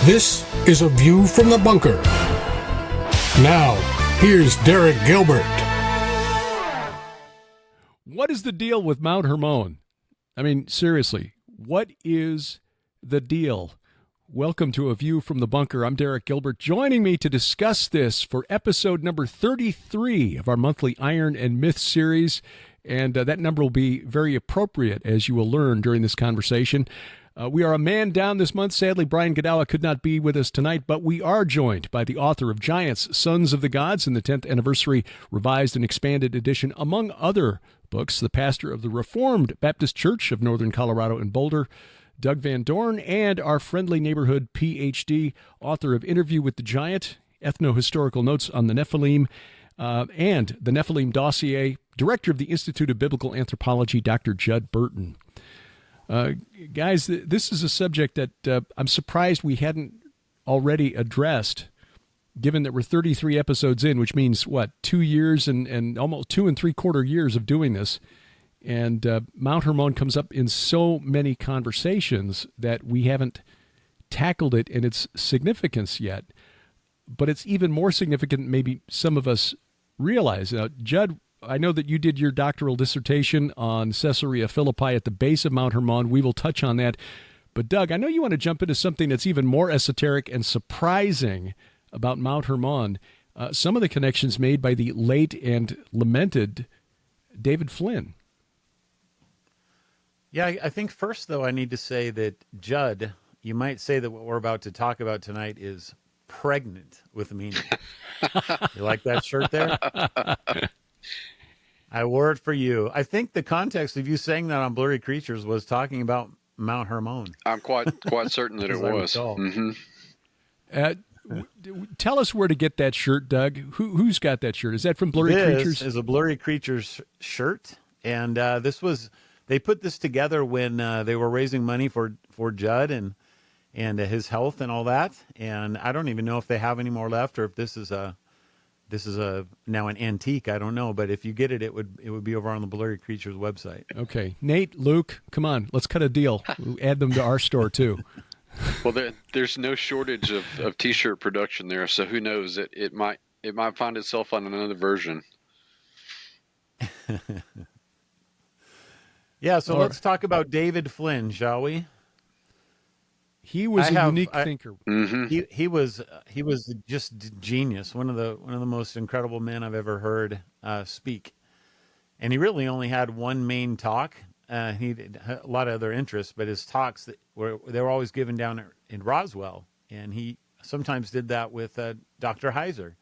This is A View from the Bunker. Now, here's Derek Gilbert. What is the deal with Mount Hermon? I mean, seriously, what is the deal? Welcome to A View from the Bunker. I'm Derek Gilbert. Joining me to discuss this for episode number 33 of our monthly Iron and Myth series. And that number will be very appropriate, as you will learn during this conversation. We are a man down this month. Sadly, Brian Godawa could not be with us tonight, but we are joined by the author of Giants, Sons of the Gods, in the 10th Anniversary Revised and Expanded Edition, among other books, the pastor of the Reformed Baptist Church of Northern Colorado in Boulder, Doug Van Dorn, and our friendly neighborhood PhD, author of Interview with the Giant, Ethno-Historical Notes on the Nephilim, and the Nephilim Dossier, director of the Institute of Biblical Anthropology, Dr. Judd Burton. Guys, this is a subject that I'm surprised we hadn't already addressed, given that we're 33 episodes in, which means, 2 years and almost 2 3/4 years of doing this. And Mount Hermon comes up in so many conversations that we haven't tackled it in its significance yet. But it's even more significant than maybe some of us realize. Now, Judd, I know that you did your doctoral dissertation on Caesarea Philippi at the base of Mount Hermon. We will touch on that. But Doug, I know you want to jump into something that's even more esoteric and surprising about Mount Hermon. Some of the connections made by the late and lamented David Flynn. Yeah, I think first, though, I need to say that, Judd, you might say that what we're about to talk about tonight is pregnant with meaning. You like that shirt there? I wore it for you. I think the context of you saying that on Blurry Creatures was talking about Mount Hermon. I'm quite certain that it was. Mm-hmm. Tell us where to get that shirt, Doug. Who's got that shirt? Is that from Blurry Creatures? This is a Blurry Creatures shirt, and they put this together when they were raising money for Judd and his health and all that. And I don't even know if they have any more left, or if this is now an antique. I don't know, but if you get it, it would be over on the Blurry Creatures website. Okay, Nate, Luke, come on, let's cut a deal. We'll add them to our store too. Well, there's no shortage of T-shirt production there, so who knows? It might find itself on another version. Yeah, so let's talk about David Flynn, shall we? He was a unique thinker. Mm-hmm. He was just genius. One of the most incredible men I've ever heard speak. And he really only had one main talk. He had a lot of other interests, but his talks they were always given down in Roswell, and he sometimes did that with Dr. Heiser,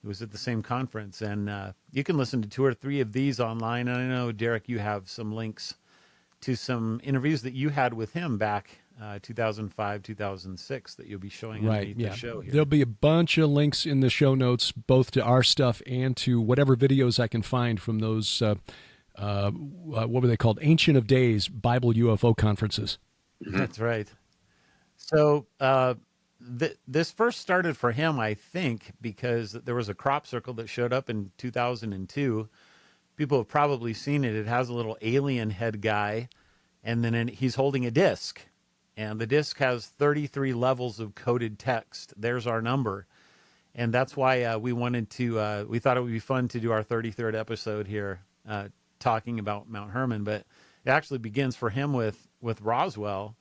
who was at the same conference. And you can listen to 2 or 3 of these online. And I know, Derek, you have some links to some interviews that you had with him back 2005, 2006 that you'll be showing underneath the show here. There'll be a bunch of links in the show notes, both to our stuff and to whatever videos I can find from those, what were they called? Ancient of Days Bible UFO conferences. That's right. So this first started for him, I think, because there was a crop circle that showed up in 2002. People have probably seen it. It has a little alien head guy, and then he's holding a disc. And the disc has 33 levels of coded text. There's our number. And that's why we thought it would be fun to do our 33rd episode here talking about Mount Hermon. But it actually begins for him with Roswell.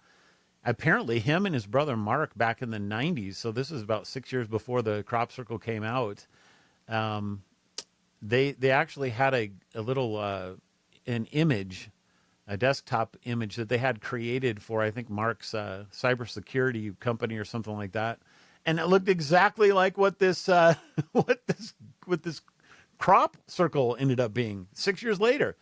Apparently, him and his brother Mark back in the 90s, so this is about 6 years before the crop circle came out, they actually had a little an image, a desktop image that they had created for, I think, Mark's cybersecurity company or something like that, and it looked exactly like what this what this crop circle ended up being 6 years later.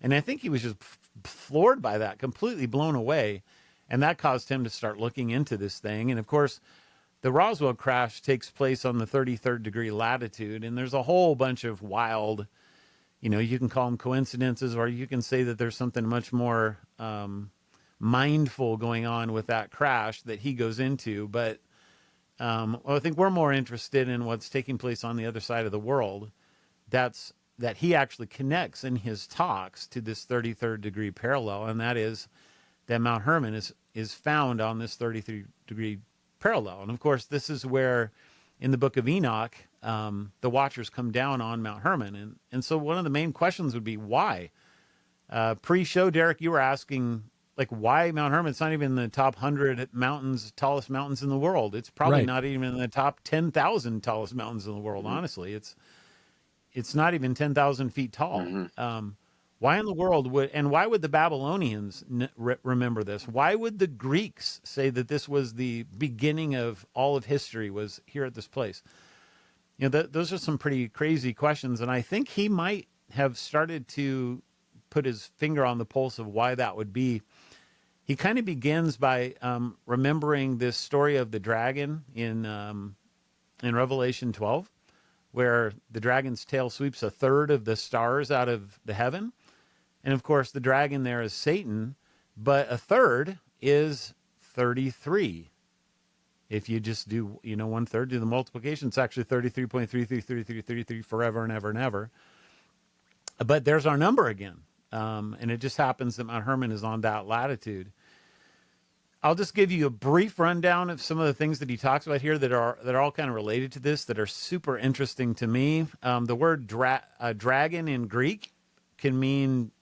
And I think he was just floored by that, completely blown away, and that caused him to start looking into this thing. And of course, the Roswell crash takes place on the 33rd degree latitude, and there's a whole bunch of wild, you can call them coincidences, or you can say that there's something much more mindful going on with that crash that he goes into. But I think we're more interested in what's taking place on the other side of the world. That he actually connects in his talks to this 33rd degree parallel, and that is that Mount Hermon is found on this 33 degree parallel. And of course, this is where in the book of Enoch, the watchers come down on Mount Hermon. And so one of the main questions would be why? Pre-show, Derek, you were asking, like, why Mount Hermon? It's not even in the top 100 mountains, tallest mountains in the world. It's probably Right. not even in the top 10,000 tallest mountains in the world, honestly. It's not even 10,000 feet tall. Why in the world why would the Babylonians remember this? Why would the Greeks say that this was the beginning of all of history, was here at this place? Those are some pretty crazy questions. And I think he might have started to put his finger on the pulse of why that would be. He kind of begins by remembering this story of the dragon in Revelation 12, where the dragon's tail sweeps a third of the stars out of the heaven. And of course, the dragon there is Satan, but a third is 33. If you just do, one third, do the multiplication, it's actually 33.333333 forever and ever and ever. But there's our number again. And it just happens that Mount Hermon is on that latitude. I'll just give you a brief rundown of some of the things that he talks about here that are all kind of related to this, that are super interesting to me. The word dragon in Greek can mean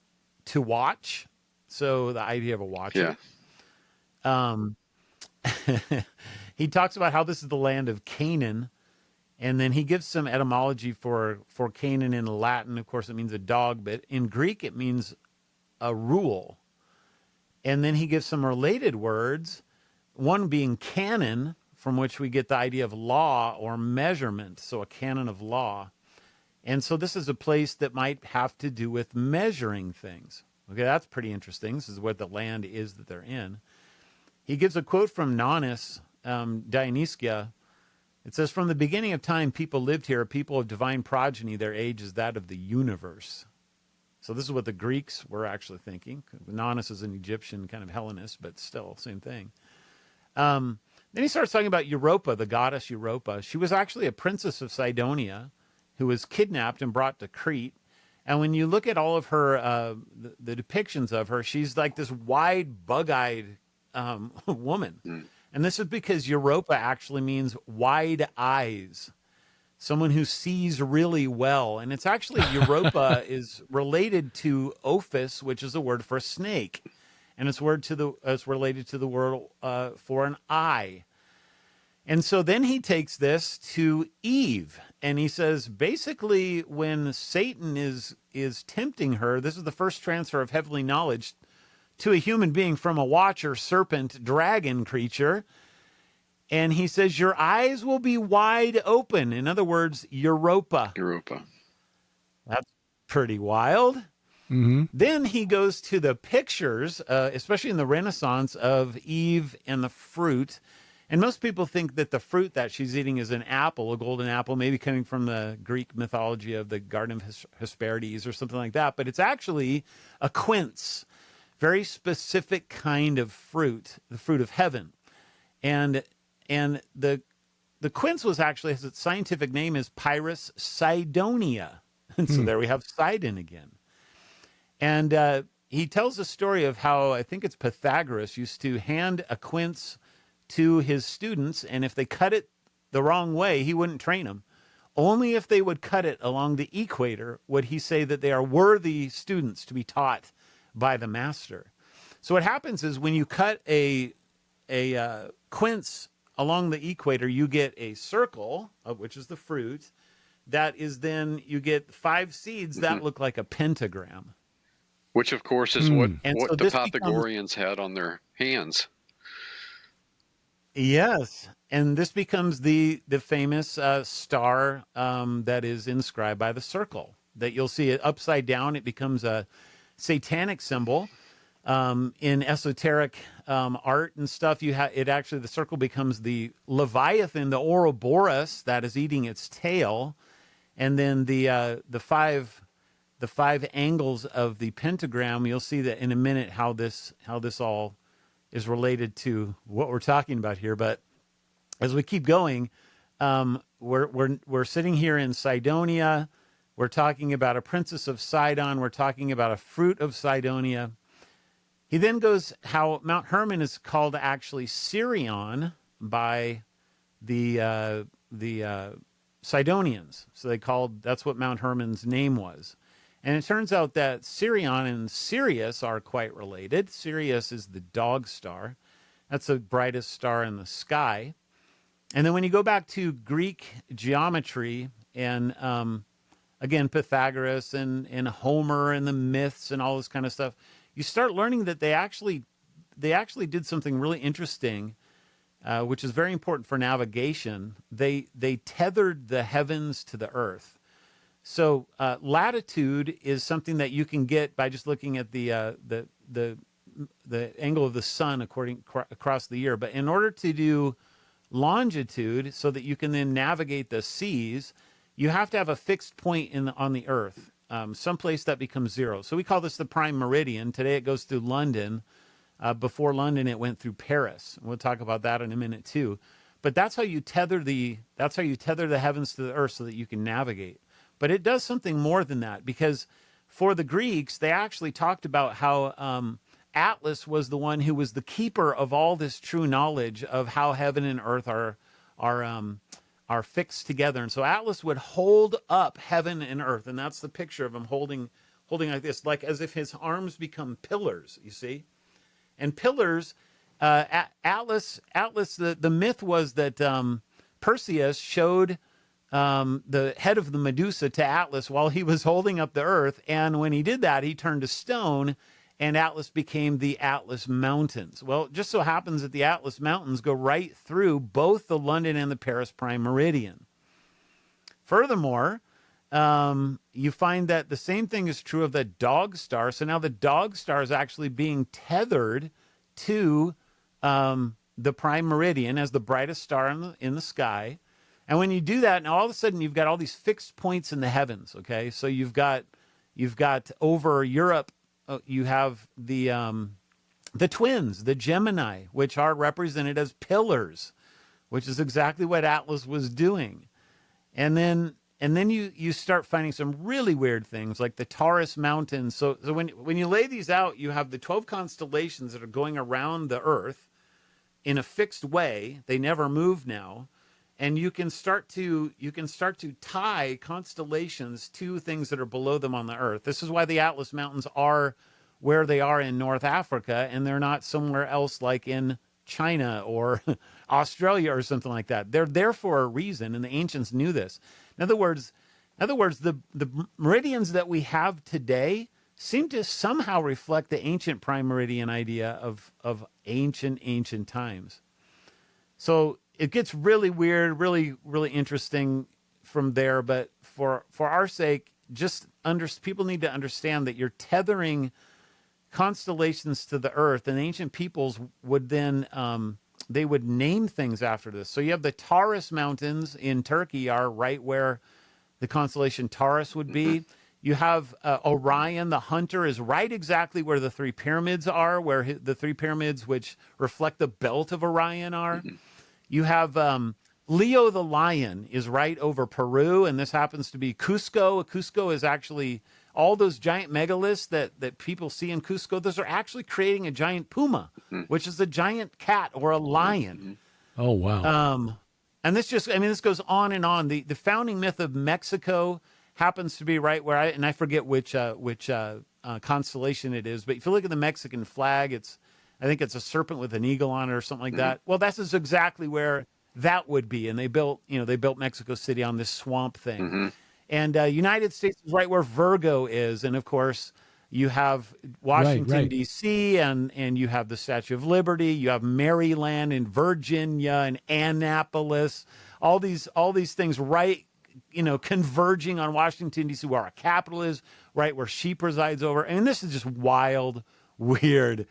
to watch. So the idea of a watcher. Yeah. He talks about how this is the land of Canaan. And then he gives some etymology for Canaan in Latin. Of course, it means a dog, but in Greek, it means a rule. And then he gives some related words, one being canon, from which we get the idea of law or measurement. So a canon of law. And so this is a place that might have to do with measuring things. Okay, that's pretty interesting. This is what the land is that they're in. He gives a quote from Nonnus, Dionysia. It says, from the beginning of time, people lived here, a people of divine progeny. Their age is that of the universe. So this is what the Greeks were actually thinking. Nonnus is an Egyptian kind of Hellenist, but still, same thing. Then he starts talking about Europa, the goddess Europa. She was actually a princess of Cydonia who was kidnapped and brought to Crete. And when you look at all of her, the depictions of her, she's like this wide, bug-eyed woman. And this is because Europa actually means wide eyes, someone who sees really well. And it's actually, Europa is related to Ophis, which is a word for a snake. And it's related to the word for an eye. And so then he takes this to Eve, and he says, basically, when Satan is tempting her, this is the first transfer of heavenly knowledge to a human being from a watcher, serpent, dragon creature. And he says, your eyes will be wide open. In other words, Europa. That's pretty wild. Mm-hmm. Then he goes to the pictures, especially in the Renaissance, of Eve and the fruit. And most people think that the fruit that she's eating is an apple, a golden apple, maybe coming from the Greek mythology of the Garden of Hesperides or something like that. But it's actually a quince, very specific kind of fruit, the fruit of heaven. And the quince was actually, its scientific name is Pyrus Cydonia. And so there we have Sidon again. And he tells a story of how, I think it's Pythagoras, used to hand a quince to his students, and if they cut it the wrong way, he wouldn't train them. Only if they would cut it along the equator would he say that they are worthy students to be taught by the master. So what happens is when you cut a quince along the equator, you get a circle, which is the fruit. That is then, you get 5 seeds that look like a pentagram. Which, of course, is what so the Pythagoreans had on their hands. Yes, and this becomes the famous star that is inscribed by the circle. That you'll see it upside down. It becomes a satanic symbol. In esoteric art and stuff, the circle becomes the Leviathan, the Ouroboros that is eating its tail, and then the five angles of the pentagram. You'll see that in a minute how this all is related to what we're talking about here. But as we keep going, we're sitting here in Cydonia. We're talking about a princess of Sidon. We're talking about a fruit of Cydonia. He then goes how Mount Hermon is called actually Sirion by the Sidonians. So that's what Mount Hermon's name was. And it turns out that Sirion and Sirius are quite related. Sirius is the dog star. That's the brightest star in the sky. And then when you go back to Greek geometry and, again, Pythagoras and Homer and the myths and all this kind of stuff, you start learning that they actually did something really interesting, which is very important for navigation. They tethered the heavens to the earth. So latitude is something that you can get by just looking at the angle of the sun across the year. But in order to do longitude, so that you can then navigate the seas, you have to have a fixed point on the earth, someplace that becomes zero. So we call this the prime meridian. Today it goes through London. Before London, it went through Paris. We'll talk about that in a minute too. But that's how you tether the heavens to the earth so that you can navigate. But it does something more than that, because for the Greeks, they actually talked about how Atlas was the one who was the keeper of all this true knowledge of how heaven and earth are fixed together. And so Atlas would hold up heaven and earth, and that's the picture of him holding like this, like as if his arms become pillars, you see? And pillars, Atlas, the myth was that Perseus showed the head of the Medusa to Atlas while he was holding up the earth. And when he did that, he turned to stone, and Atlas became the Atlas Mountains. Well, it just so happens that the Atlas Mountains go right through both the London and the Paris prime meridian. Furthermore, you find that the same thing is true of the dog star. So now the dog star is actually being tethered to the prime meridian as the brightest star in the sky. And when you do that, now all of a sudden you've got all these fixed points in the heavens. Okay, so you've got over Europe, you have the twins, the Gemini, which are represented as pillars, which is exactly what Atlas was doing. And then you start finding some really weird things like the Taurus Mountains. So when you lay these out, you have the 12 constellations that are going around the Earth in a fixed way. They never move now. And you can start to tie constellations to things that are below them on the Earth. This is why the Atlas Mountains are where they are in North Africa, and they're not somewhere else like in China or Australia or something like that. They're there for a reason, and the ancients knew this. In other words, the meridians that we have today seem to somehow reflect the ancient prime meridian idea of ancient times. So it gets really weird, really, really interesting from there. But for our sake, people need to understand that you're tethering constellations to the earth, and ancient peoples would then they would name things after this. So you have the Taurus Mountains in Turkey are right where the constellation Taurus would be. You have Orion, the hunter, is right exactly where the three pyramids are, where the three pyramids which reflect the belt of Orion are. You have Leo the lion is right over Peru, and this happens to be Cusco. Cusco is actually all those giant megaliths that people see in Cusco. Those are actually creating a giant puma, which is a giant cat or a lion. Oh, wow. And this goes on and on. The founding myth of Mexico happens to be right where I forget which constellation it is, but if you look at the Mexican flag, I think it's a serpent with an eagle on it or something like that. Well, that's exactly where that would be. And they built Mexico City on this swamp thing. And United States is right where Virgo is. And of course, you have Washington, D.C., and you have the Statue of Liberty. You have Maryland and Virginia and Annapolis. All these things right, converging on Washington, D.C., where our capital is, right where sheep resides over. And this is just wild, weird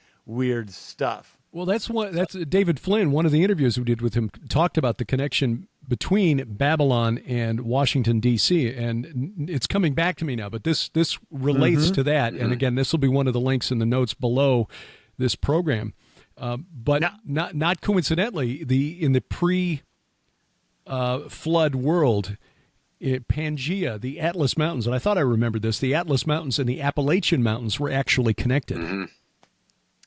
stuff. Well, that's David Flynn. One of the interviews we did with him talked about the connection between Babylon and Washington, D.C., and it's coming back to me now, but this relates to that. And again, this will be one of the links in the notes below this program. But not coincidentally, in the pre-flood world, Pangea, the Atlas Mountains, and I thought I remembered this, the Atlas Mountains and the Appalachian Mountains were actually connected.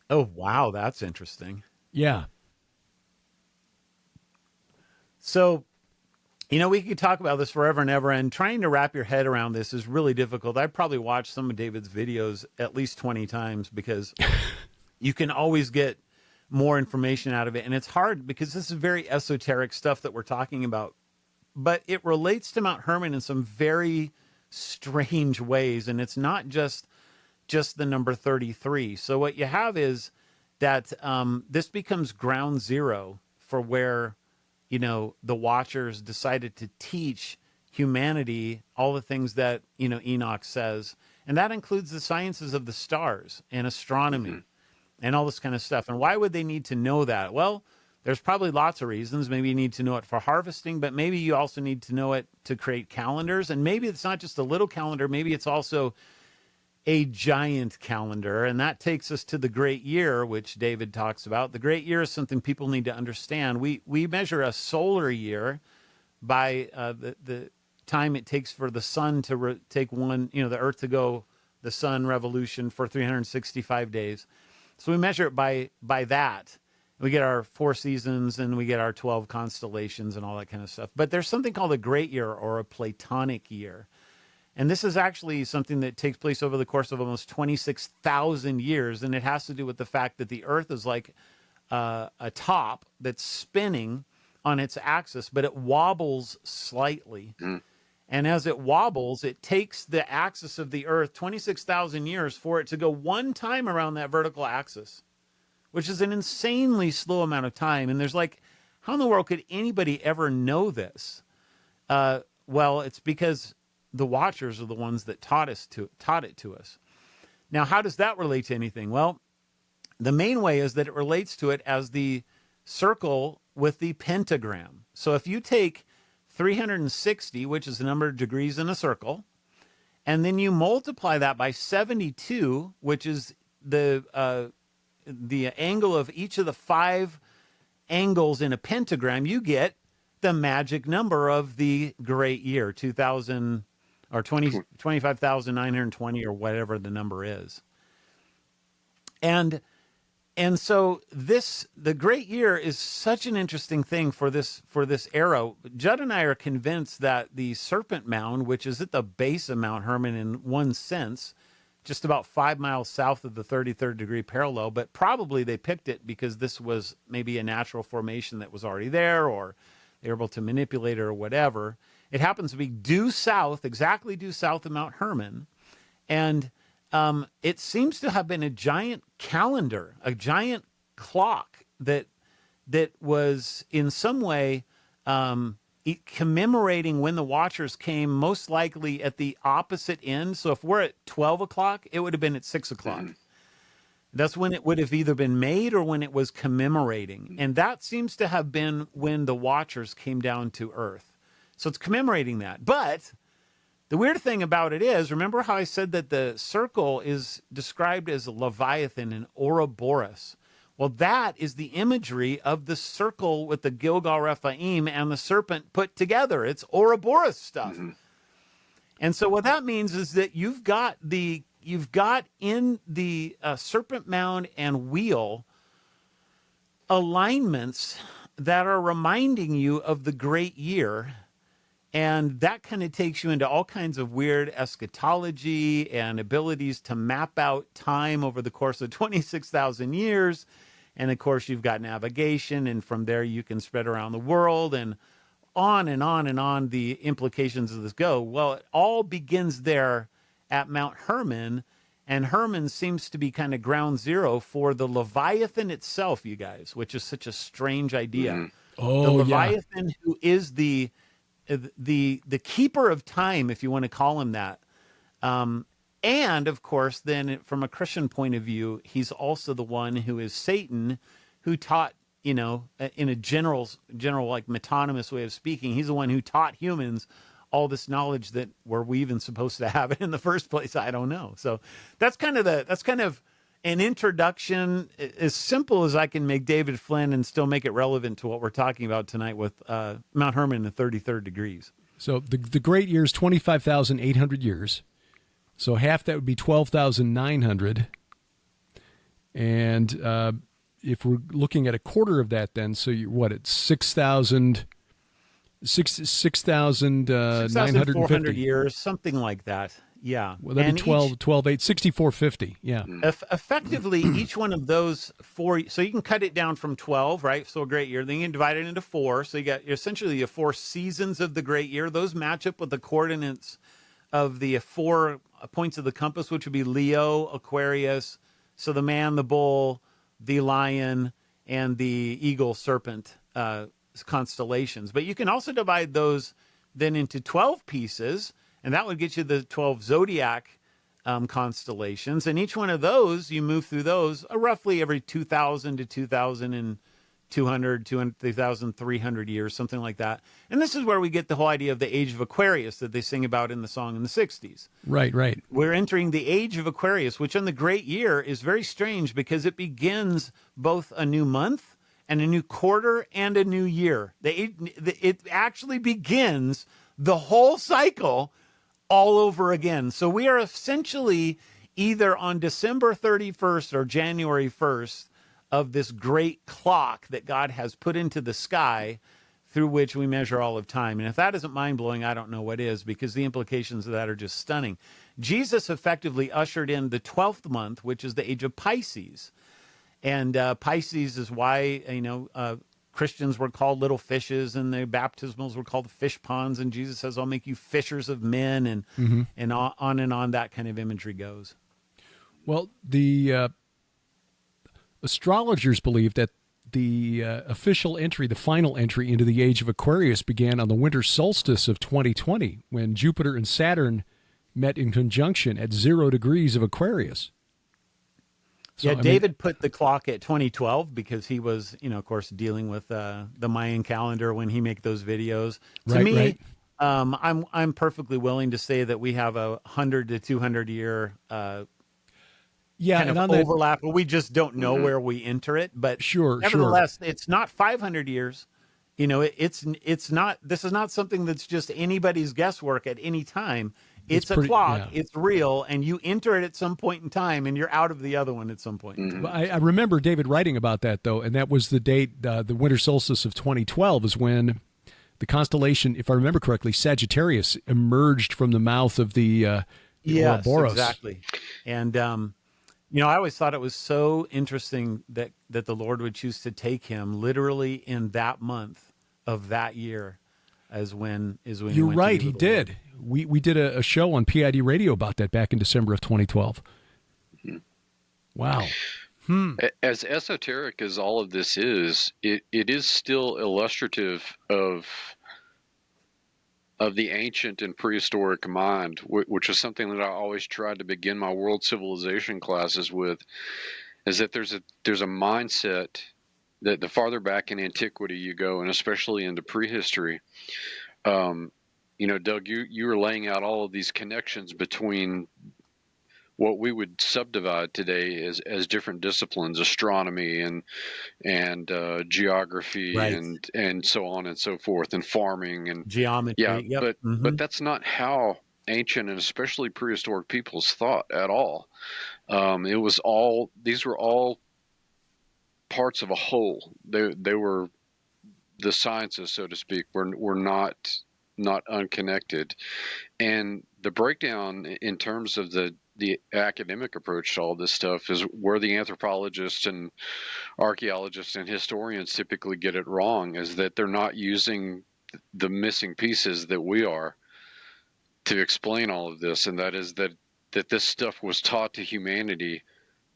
Oh, wow, that's interesting. Yeah. So, we could talk about this forever and ever, and trying to wrap your head around this is really difficult. I've probably watched some of David's videos at least 20 times because you can always get more information out of it. And it's hard because this is very esoteric stuff that we're talking about, but it relates to Mount Hermon in some very strange ways. And it's not just the number 33. So what you have is that this becomes ground zero for where, the Watchers decided to teach humanity all the things that, Enoch says. And that includes the sciences of the stars and astronomy and all this kind of stuff. And why would they need to know that? Well, there's probably lots of reasons. Maybe you need to know it for harvesting, but maybe you also need to know it to create calendars. And maybe it's not just a little calendar. Maybe it's also a giant calendar. And that takes us to the great year, which David talks about. The great year is something people need to understand. We measure a solar year by the time it takes for the sun to take the Earth to go the sun revolution for 365 days. So we measure it by that. We get our 4 seasons and we get our 12 constellations and all that kind of stuff. But there's something called a great year or a Platonic year. And this is actually something that takes place over the course of almost 26,000 years. And it has to do with the fact that the Earth is like a top that's spinning on its axis, but it wobbles slightly. And as it wobbles, it takes the axis of the Earth 26,000 years for it to go one time around that vertical axis, which is an insanely slow amount of time. And there's like, how in the world could anybody ever know this? Well, it's because the Watchers are the ones that taught it to us. Now, how does that relate to anything? Well, the main way is that it relates to it as the circle with the pentagram. So if you take 360, which is the number of degrees in a circle, and then you multiply that by 72, which is the angle of each of the 5 angles in a pentagram, you get the magic number of the great year, 2000 or 25,920 or whatever the number is. And so the great year is such an interesting thing for this era. Judd and I are convinced that the Serpent Mound, which is at the base of Mount Hermon in one sense, just about 5 miles south of the 33rd degree parallel, but probably they picked it because this was maybe a natural formation that was already there, or they were able to manipulate it or whatever. It happens to be exactly due south of Mount Hermon. And it seems to have been a giant calendar, a giant clock that was in some way commemorating when the Watchers came, most likely at the opposite end. So if we're at 12 o'clock, it would have been at 6 o'clock. That's when it would have either been made or when it was commemorating. And that seems to have been when the Watchers came down to Earth. So it's commemorating that. But the weird thing about it is, remember how I said that the circle is described as a Leviathan and Ouroboros? Well, that is the imagery of the circle with the Gilgal, Refaim, and the serpent put together. It's Ouroboros stuff. And so what that means is that you've got in the Serpent Mound and wheel alignments that are reminding you of the great year. And that kind of takes you into all kinds of weird eschatology and abilities to map out time over the course of 26,000 years. And of course, you've got navigation, and from there you can spread around the world, and on and on and on the implications of this go. Well, it all begins there at Mount Hermon, and Hermon seems to be kind of ground zero for the Leviathan itself, you guys, which is such a strange idea. Oh, the Leviathan, who is the keeper of time, if you want to call him that. And of course, then from a Christian point of view, he's also the one who is Satan, who taught, in a general like metonymous way of speaking, he's the one who taught humans all this knowledge that were we even supposed to have it in the first place? I don't know. So that's kind of an introduction, as simple as I can make David Flynn and still make it relevant to what we're talking about tonight with Mount Hermon and the 33rd degrees. So the great year is 25,800 years. So half that would be 12,900. And if we're looking at a quarter of that then, so it's 6,000 6,950. 6,400 years, something like that. Yeah. Well, that'd be 12, 6450. Yeah. Effectively, each one of those four, so you can cut it down from 12, right? So a great year. Then you can divide it into four. So you got essentially the four seasons of the great year. Those match up with the coordinates of the four points of the compass, which would be Leo, Aquarius. So the man, the bull, the lion, and the eagle, serpent constellations. But you can also divide those then into 12 pieces, and that would get you the 12 zodiac constellations. And each one of those, you move through those roughly every 2,000 to 2,200, 2,300 years, something like that. And this is where we get the whole idea of the age of Aquarius that they sing about in the song in the 60s. Right. We're entering the age of Aquarius, which on the great year is very strange because it begins both a new month and a new quarter and a new year. It actually begins the whole cycle all over again. So we are essentially either on December 31st or January 1st of this great clock that God has put into the sky through which we measure all of time. And if that isn't mind-blowing, I don't know what is, because the implications of that are just stunning. Jesus effectively ushered in the 12th month, which is the age of Pisces. And Pisces is why, Christians were called little fishes, and the baptismals were called fish ponds. And Jesus says, "I'll make you fishers of men," and on and on. That kind of imagery goes. Well, the astrologers believe that the official entry, the final entry into the age of Aquarius, began on the winter solstice of 2020, when Jupiter and Saturn met in conjunction at 0 degrees of Aquarius. So, David put the clock at 2012 because he was, of course, dealing with the Mayan calendar when he made those videos. To me, I'm perfectly willing to say that we have a 100 to 200 year kind of overlap, but we just don't know where we enter it. But nevertheless, it's not 500 years. It's not. This is not something that's just anybody's guesswork at any time. It's a clock. Yeah. It's real, and you enter it at some point in time, and you're out of the other one at some point in time. Well, I remember David writing about that, though, and that was the date, the winter solstice of 2012 is when the constellation, if I remember correctly, Sagittarius emerged from the mouth of the Ouroboros. Exactly. And, I always thought it was so interesting that the Lord would choose to take him literally in that month of that year as when you're right, he did. We did a show on PID radio about that back in December of 2012. Wow. As esoteric as all of this is, it is still illustrative of the ancient and prehistoric mind, which is something that I always tried to begin my world civilization classes with, is that there's a mindset that the farther back in antiquity you go, and especially into prehistory, Doug, you were laying out all of these connections between what we would subdivide today as different disciplines, astronomy and geography, right, and so on and so forth, and farming and geometry. Yeah, yep. But that's not how ancient and especially prehistoric peoples thought at all. These were all parts of a whole. They were the sciences, so to speak, were not unconnected. And the breakdown in terms of the academic approach to all this stuff is where the anthropologists and archaeologists and historians typically get it wrong, is that they're not using the missing pieces that we are to explain all of this. And that is that this stuff was taught to humanity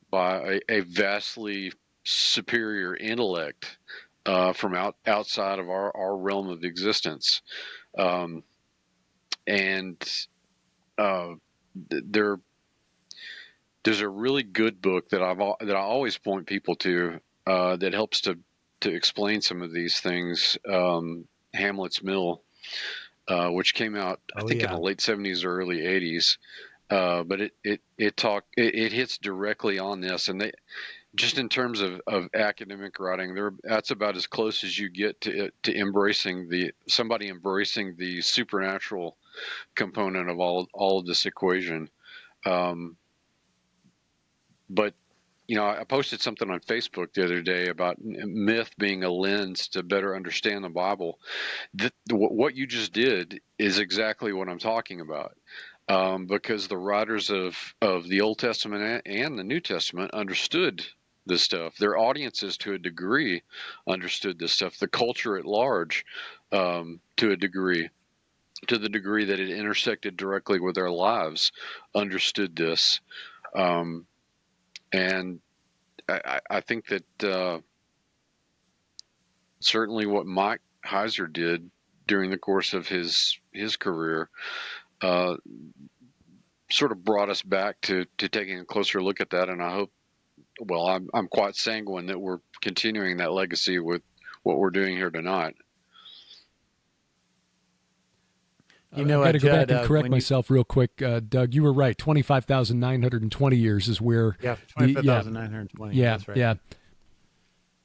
by a vastly superior intellect from outside of our realm of existence. There's a really good book that I always point people to that helps to explain some of these things. Hamlet's Mill, which came out I think in the late 70s or early 80s, but it hits directly on this, and they just in terms of academic writing, that's about as close as you get to embracing somebody embracing the supernatural component of all of this equation. But I posted something on Facebook the other day about myth being a lens to better understand the Bible. What you just did is exactly what I'm talking about. Because the writers of the Old Testament and the New Testament understood this stuff. Their audiences, to a degree, understood this stuff. The culture at large, to a degree, to the degree that it intersected directly with their lives, understood this. And I think that certainly what Mike Heiser did during the course of his career sort of brought us back to taking a closer look at that. And I hope, I'm quite sanguine that we're continuing that legacy with what we're doing here tonight. I've got to go back and correct myself real quick. Doug, you were right. 25,920 years is where. Yeah, 25,920. Yeah, that's right. yeah.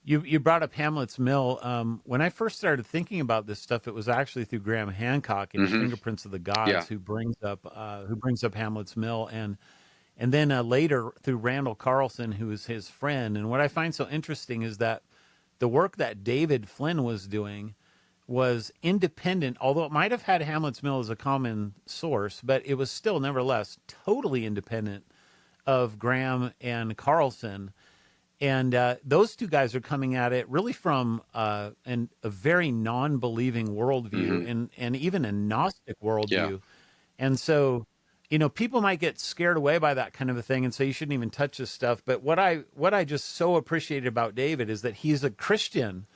You brought up Hamlet's Mill. When I first started thinking about this stuff, it was actually through Graham Hancock in his Fingerprints of the Gods, who brings up Hamlet's Mill, and then later through Randall Carlson, who is his friend. And what I find so interesting is that the work that David Flynn was doing was independent, although it might have had Hamlet's Mill as a common source, but it was still nevertheless totally independent of Graham and Carlson. And those two guys are coming at it really from a very non-believing worldview and even a Gnostic worldview. Yeah. And so, people might get scared away by that kind of a thing and say you shouldn't even touch this stuff. But what I just so appreciated about David is that he's a Christian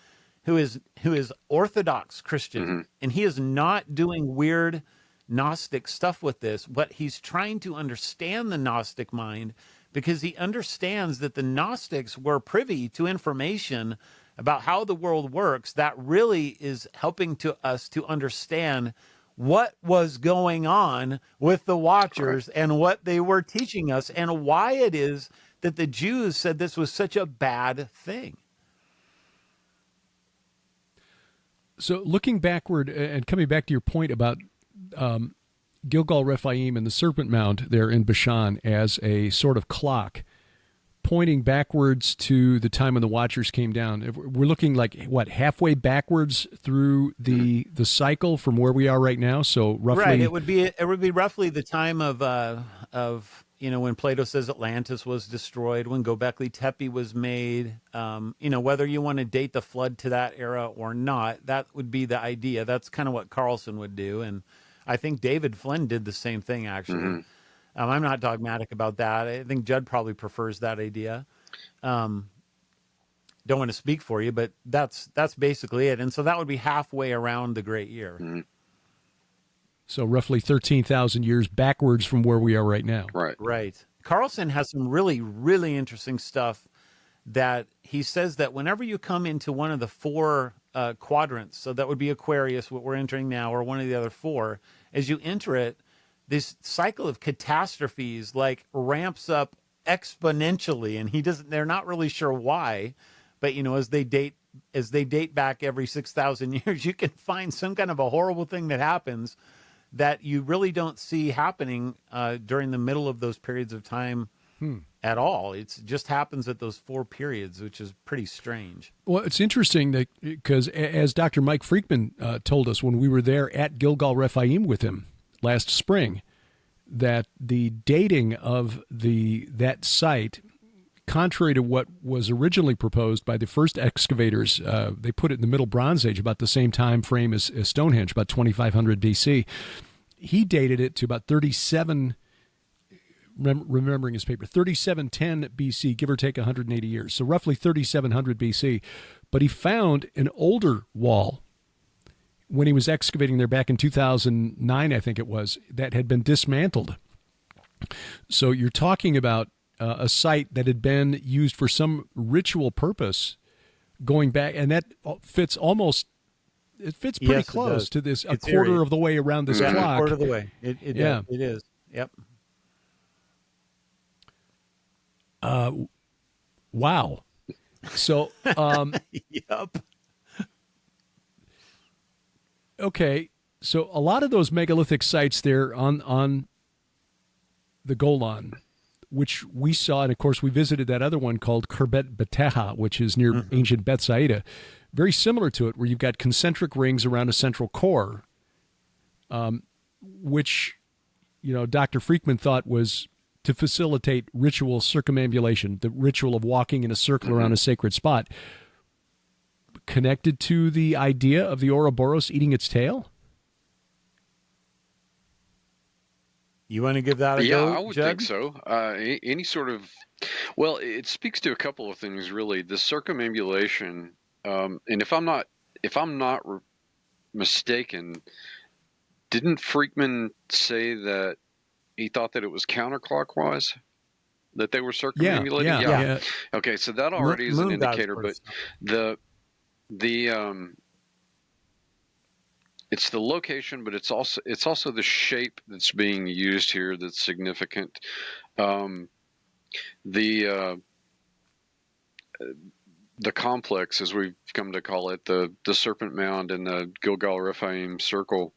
who is Orthodox Christian, and he is not doing weird Gnostic stuff with this, but he's trying to understand the Gnostic mind, because he understands that the Gnostics were privy to information about how the world works that really is helping us to understand what was going on with the Watchers and what they were teaching us, and why it is that the Jews said this was such a bad thing. So looking backward and coming back to your point about Gilgal, Refaim, and the Serpent Mound there in Bashan as a sort of clock pointing backwards to the time when the Watchers came down. We're looking like, halfway backwards through the cycle from where we are right now? So roughly... Right, it would be roughly the time of when Plato says Atlantis was destroyed, when Göbekli Tepe was made, whether you want to date the flood to that era or not, that would be the idea. That's kind of what Carlson would do. And I think David Flynn did the same thing, actually. I'm not dogmatic about that. I think Judd probably prefers that idea. Don't want to speak for you, but that's basically it. And so that would be halfway around the great year. So roughly 13,000 years backwards from where we are right now. Right. Carlson has some really, really interesting stuff that he says that whenever you come into one of the four quadrants, so that would be Aquarius, what we're entering now, or one of the other four, as you enter it, this cycle of catastrophes ramps up exponentially, and they're not really sure why, but as they date back every 6,000 years, you can find some kind of a horrible thing that happens that you really don't see happening during the middle of those periods of time at all. It just happens at those four periods, which is pretty strange. Well, it's interesting that because as Dr. Mike Freakman told us when we were there at Gilgal Refaim with him last spring, that the dating of that site, contrary to what was originally proposed by the first excavators, they put it in the Middle Bronze Age, about the same time frame as Stonehenge, about 2500 BC. He dated it to about 37, remembering his paper, 3710 BC, give or take 180 years. So roughly 3700 BC. But he found an older wall when he was excavating there back in 2009, I think it was, that had been dismantled. So you're talking about a site that had been used for some ritual purpose going back, and that fits pretty close to this, a quarter of the way around this clock. A quarter of the way. It is. Yep. Wow. So, yep. Okay, so a lot of those megalithic sites there on the Golan, which we saw, and of course we visited that other one called Kerbet Beteha, which is near ancient Bethsaida. Very similar to it, where you've got concentric rings around a central core, which, Dr. Freakman thought was to facilitate ritual circumambulation, the ritual of walking in a circle around a sacred spot, connected to the idea of the Ouroboros eating its tail? You want to give that a go, Yeah, I would Judd? think so. Any sort of, well, it speaks to a couple of things really. The circumambulation, and if I'm not mistaken, didn't Freakman say that he thought that it was counterclockwise that they were circumambulating? Yeah. Okay, so that already is an Moon gods indicator, were- but the it's the location, but it's also the shape that's being used here that's significant. The complex, as we've come to call it, the Serpent Mound and the Gilgal Refaim circle,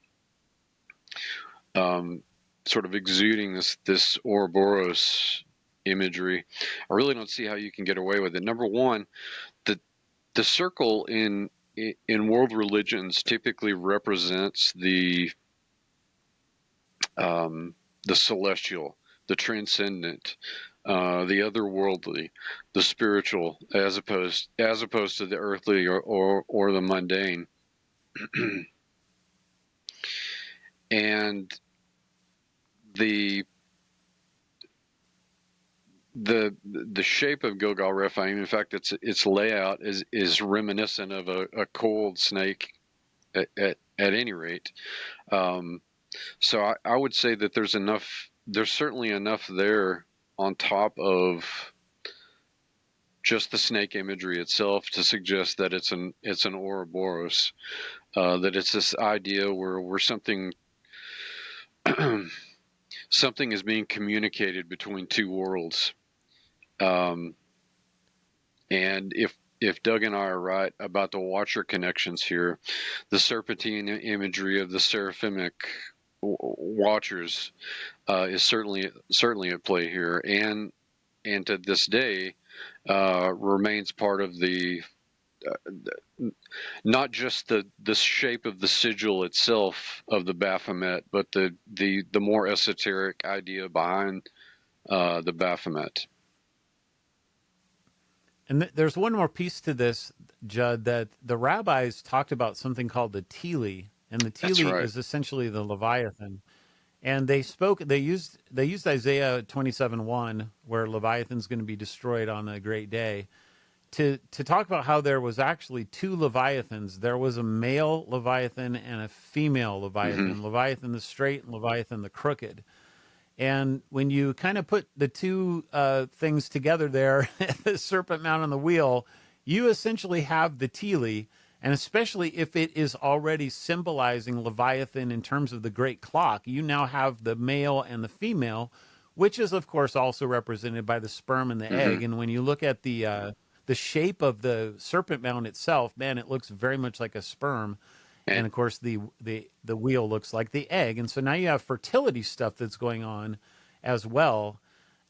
sort of exuding this Ouroboros imagery. I really don't see how you can get away with it. Number one, the circle in world religions typically represents the celestial, the transcendent, the otherworldly, the spiritual, as opposed to the earthly or the mundane. And the shape of Gilgal Refaim, in fact, its layout is reminiscent of a coiled snake at any rate. So I would say that there's certainly enough there on top of just the snake imagery itself to suggest that it's an Ouroboros, that it's this idea where something something is being communicated between two worlds. And if Doug and I are right about the Watcher connections here, the serpentine imagery of the seraphimic Watchers is certainly at play here, and to this day remains part of the not just the shape of the sigil itself of the Baphomet, but the more esoteric idea behind the Baphomet. And there's one more piece to this, Judd, that the rabbis talked about something called the Tili, and the Tili right. is essentially the Leviathan. And they used Isaiah 27:1, where Leviathan's going to be destroyed on the great day, to talk about how there was actually two Leviathans. There was a male Leviathan and a female Leviathan, Leviathan the straight and Leviathan the crooked. And when you kind of put the two things together there, the serpent mound on the wheel, you essentially have the Tili, and especially if it is already symbolizing Leviathan in terms of the great clock, you now have the male and the female, which is, of course, also represented by the sperm and the egg. And when you look at the shape of the serpent mound itself, man, it looks very much like a sperm. And of course, the wheel looks like the egg. And so now you have fertility stuff that's going on as well,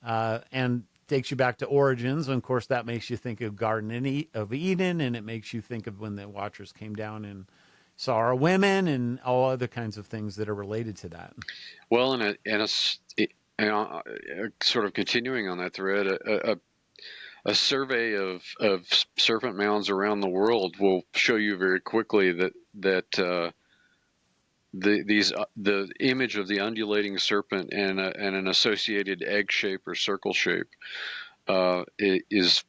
and takes you back to origins. And of course, that makes you think of Garden of Eden, and it makes you think of when the Watchers came down and saw our women and all other kinds of things that are related to that. Well, sort of continuing on that thread, a survey of serpent mounds around the world will show you very quickly that the image of the undulating serpent and an associated egg shape or circle shape is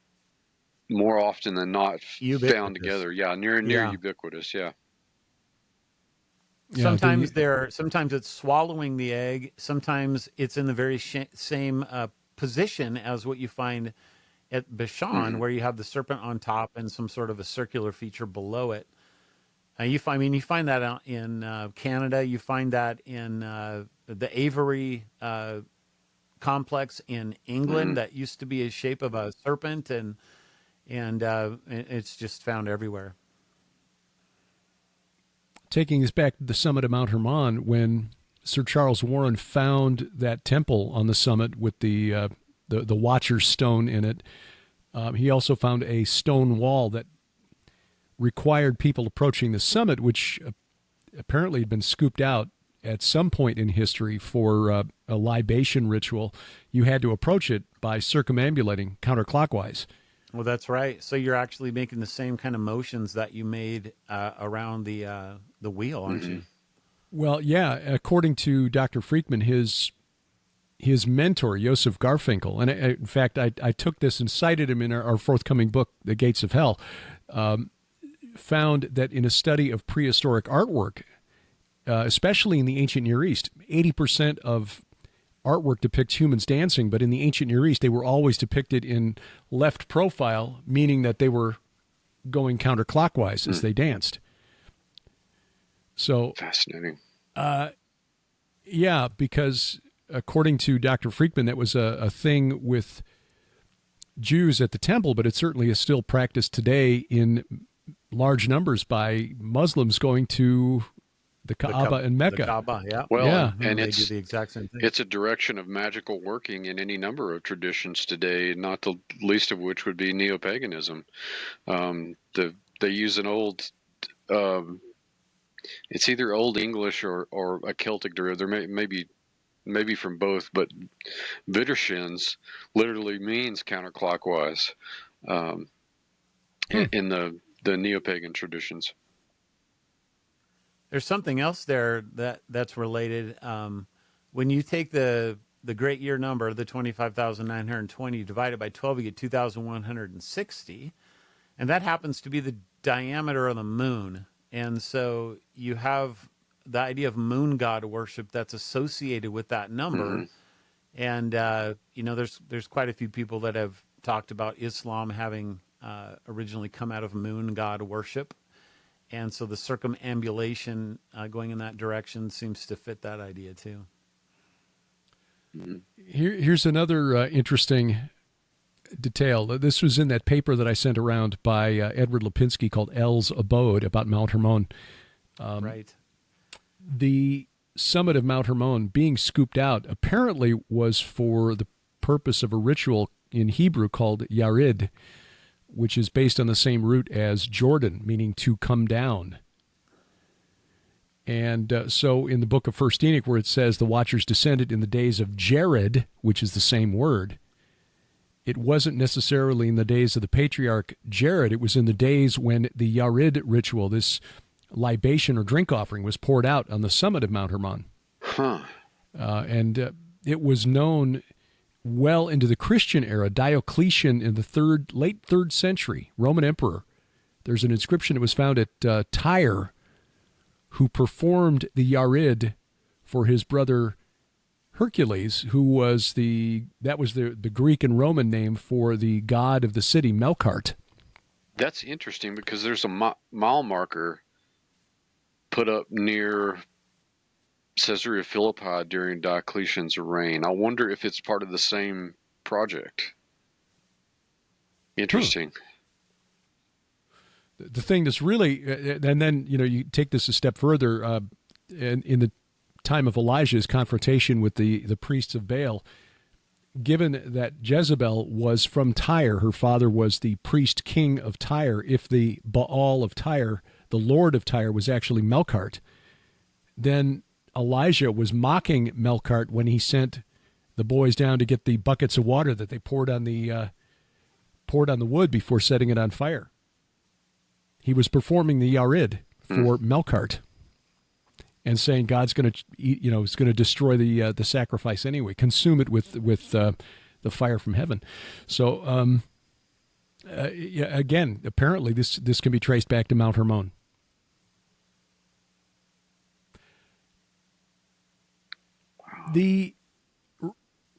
more often than not found together. Yeah, near ubiquitous. Yeah. Sometimes sometimes it's swallowing the egg. Sometimes it's in the very same position as what you find at Bashan, where you have the serpent on top and some sort of a circular feature below it. You find that in Canada. You find that in the Avery complex in England that used to be a shape of a serpent, and it's just found everywhere. Taking us back to the summit of Mount Hermon, when Sir Charles Warren found that temple on the summit with the the Watcher's Stone in it. He also found a stone wall that required people approaching the summit, which apparently had been scooped out at some point in history for a libation ritual. You had to approach it by circumambulating counterclockwise. Well, that's right. So you're actually making the same kind of motions that you made around the wheel, aren't you? Well, yeah. According to Dr. Freakman, his mentor, Joseph Garfinkel, and in fact, I took this and cited him in our forthcoming book, The Gates of Hell, found that in a study of prehistoric artwork, especially in the ancient Near East, 80% of artwork depicts humans dancing, but in the ancient Near East, they were always depicted in left profile, meaning that they were going counterclockwise as they danced. So fascinating. Yeah, because according to Dr. Freakman, that was a thing with Jews at the temple, but it certainly is still practiced today in large numbers by Muslims going to the Kaaba in Mecca. The Kaaba, yeah. Well, Yeah. and they it's do the exact same thing. it's a direction of magical working in any number of traditions today, not the least of which would be neo-paganism. They use an old, it's either Old English or a Celtic derivative. There maybe from both, but Widershins literally means counterclockwise in the neo-pagan traditions. There's something else there that's related. When you take the great year number, the 25,920, divide it by 12, you get 2,160. And that happens to be the diameter of the moon. And so you have the idea of moon god worship that's associated with that number. And, there's quite a few people that have talked about Islam having originally come out of moon god worship. And so the circumambulation going in that direction seems to fit that idea too. Here's another interesting detail. This was in that paper that I sent around by Edward Lipinski called El's Abode about Mount Hermon. Right. The summit of Mount Hermon being scooped out apparently was for the purpose of a ritual in Hebrew called Yarid, which is based on the same root as Jordan, meaning to come down. And so in the book of First Enoch, where it says the watchers descended in the days of Jared, which is the same word, it wasn't necessarily in the days of the patriarch Jared. It was in the days when the Yarid ritual, this libation or drink offering, was poured out on the summit of Mount Hermon. And it was known well into the Christian era. Diocletian in the late 3rd century, Roman emperor. There's an inscription that was found at Tyre, who performed the Yarid for his brother Hercules, who was the Greek and Roman name for the god of the city, Melkart. That's interesting because there's a mile marker put up near Caesarea Philippi during Diocletian's reign. I wonder if it's part of the same project. Interesting. The thing that's really, and then you take this a step further. In the time of Elijah's confrontation with the priests of Baal, given that Jezebel was from Tyre, her father was the priest king of Tyre. If the Baal of Tyre, the lord of Tyre, was actually Melkart, then Elijah was mocking Melkart when he sent the boys down to get the buckets of water that they poured on the wood before setting it on fire. He was performing the Yarid for Melkart and saying God's going to, is going to destroy the sacrifice anyway, consume it with the fire from heaven. So again, apparently this can be traced back to Mount Hermon. The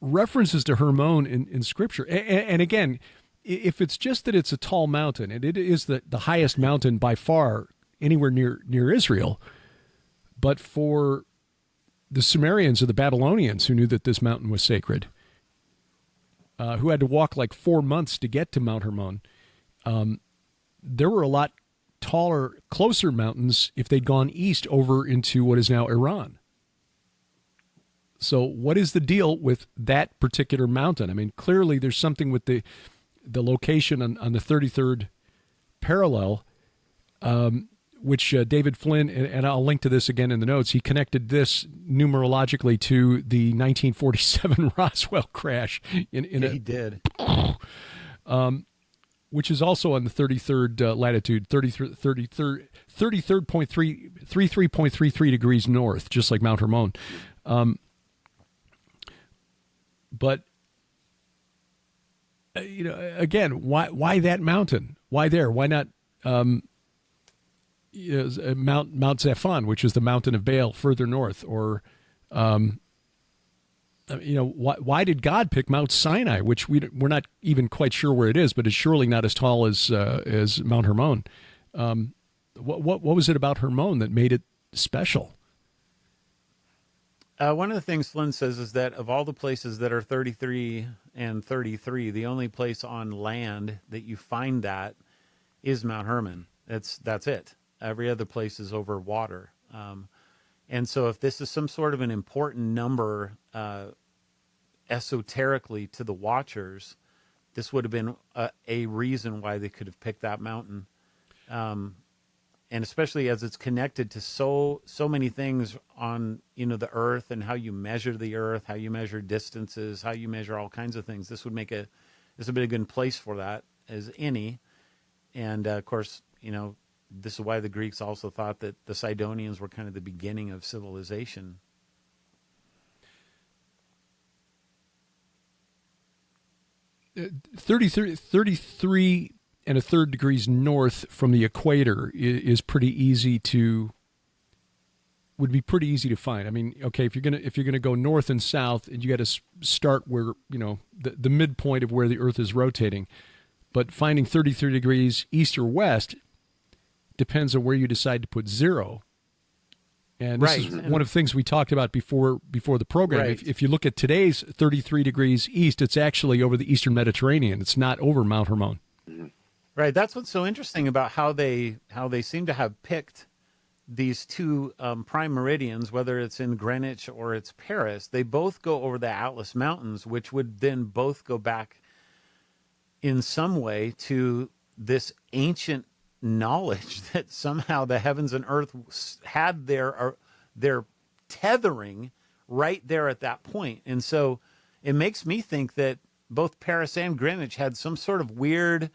references to Hermon in Scripture, and again, if it's just that it's a tall mountain, and it is the highest mountain by far anywhere near Israel, but for the Sumerians or the Babylonians who knew that this mountain was sacred, who had to walk like 4 months to get to Mount Hermon, there were a lot taller, closer mountains if they'd gone east over into what is now Iran. So what is the deal with that particular mountain? I mean, clearly there's something with the location on the 33rd parallel, which David Flynn, and I'll link to this again in the notes, he connected this numerologically to the 1947 Roswell crash. He did. Which is also on the 33rd latitude, 33.33 degrees north, just like Mount Hermon. But again, why that mountain? Why there? Why not Mount Zaphon, which is the mountain of Baal further north? Or why did God pick Mount Sinai, which we're not even quite sure where it is, but it's surely not as tall as Mount Hermon? What was it about Hermon that made it special? One of the things Flynn says is that of all the places that are 33 and 33, the only place on land that you find that is Mount Hermon. That's it. Every other place is over water. And so if this is some sort of an important number esoterically to the watchers, this would have been a reason why they could have picked that mountain. And especially as it's connected to so many things on, the earth and how you measure the earth, how you measure distances, how you measure all kinds of things. This would be a good place for that as any. And of course, this is why the Greeks also thought that the Sidonians were kind of the beginning of civilization. $33 and a third degrees north from the equator is would be pretty easy to find. I mean, okay, if you're gonna go north and south, and you got to start where the midpoint of where the Earth is rotating, but finding 33 degrees east or west depends on where you decide to put zero. And this is one of the things we talked about before the program. Right. If you look at today's 33 degrees east, it's actually over the eastern Mediterranean. It's not over Mount Hermon. Right. That's what's so interesting about how they seem to have picked these two prime meridians, whether it's in Greenwich or it's Paris. They both go over the Atlas Mountains, which would then both go back in some way to this ancient knowledge that somehow the heavens and earth had their tethering right there at that point. And so it makes me think that both Paris and Greenwich had some sort of weird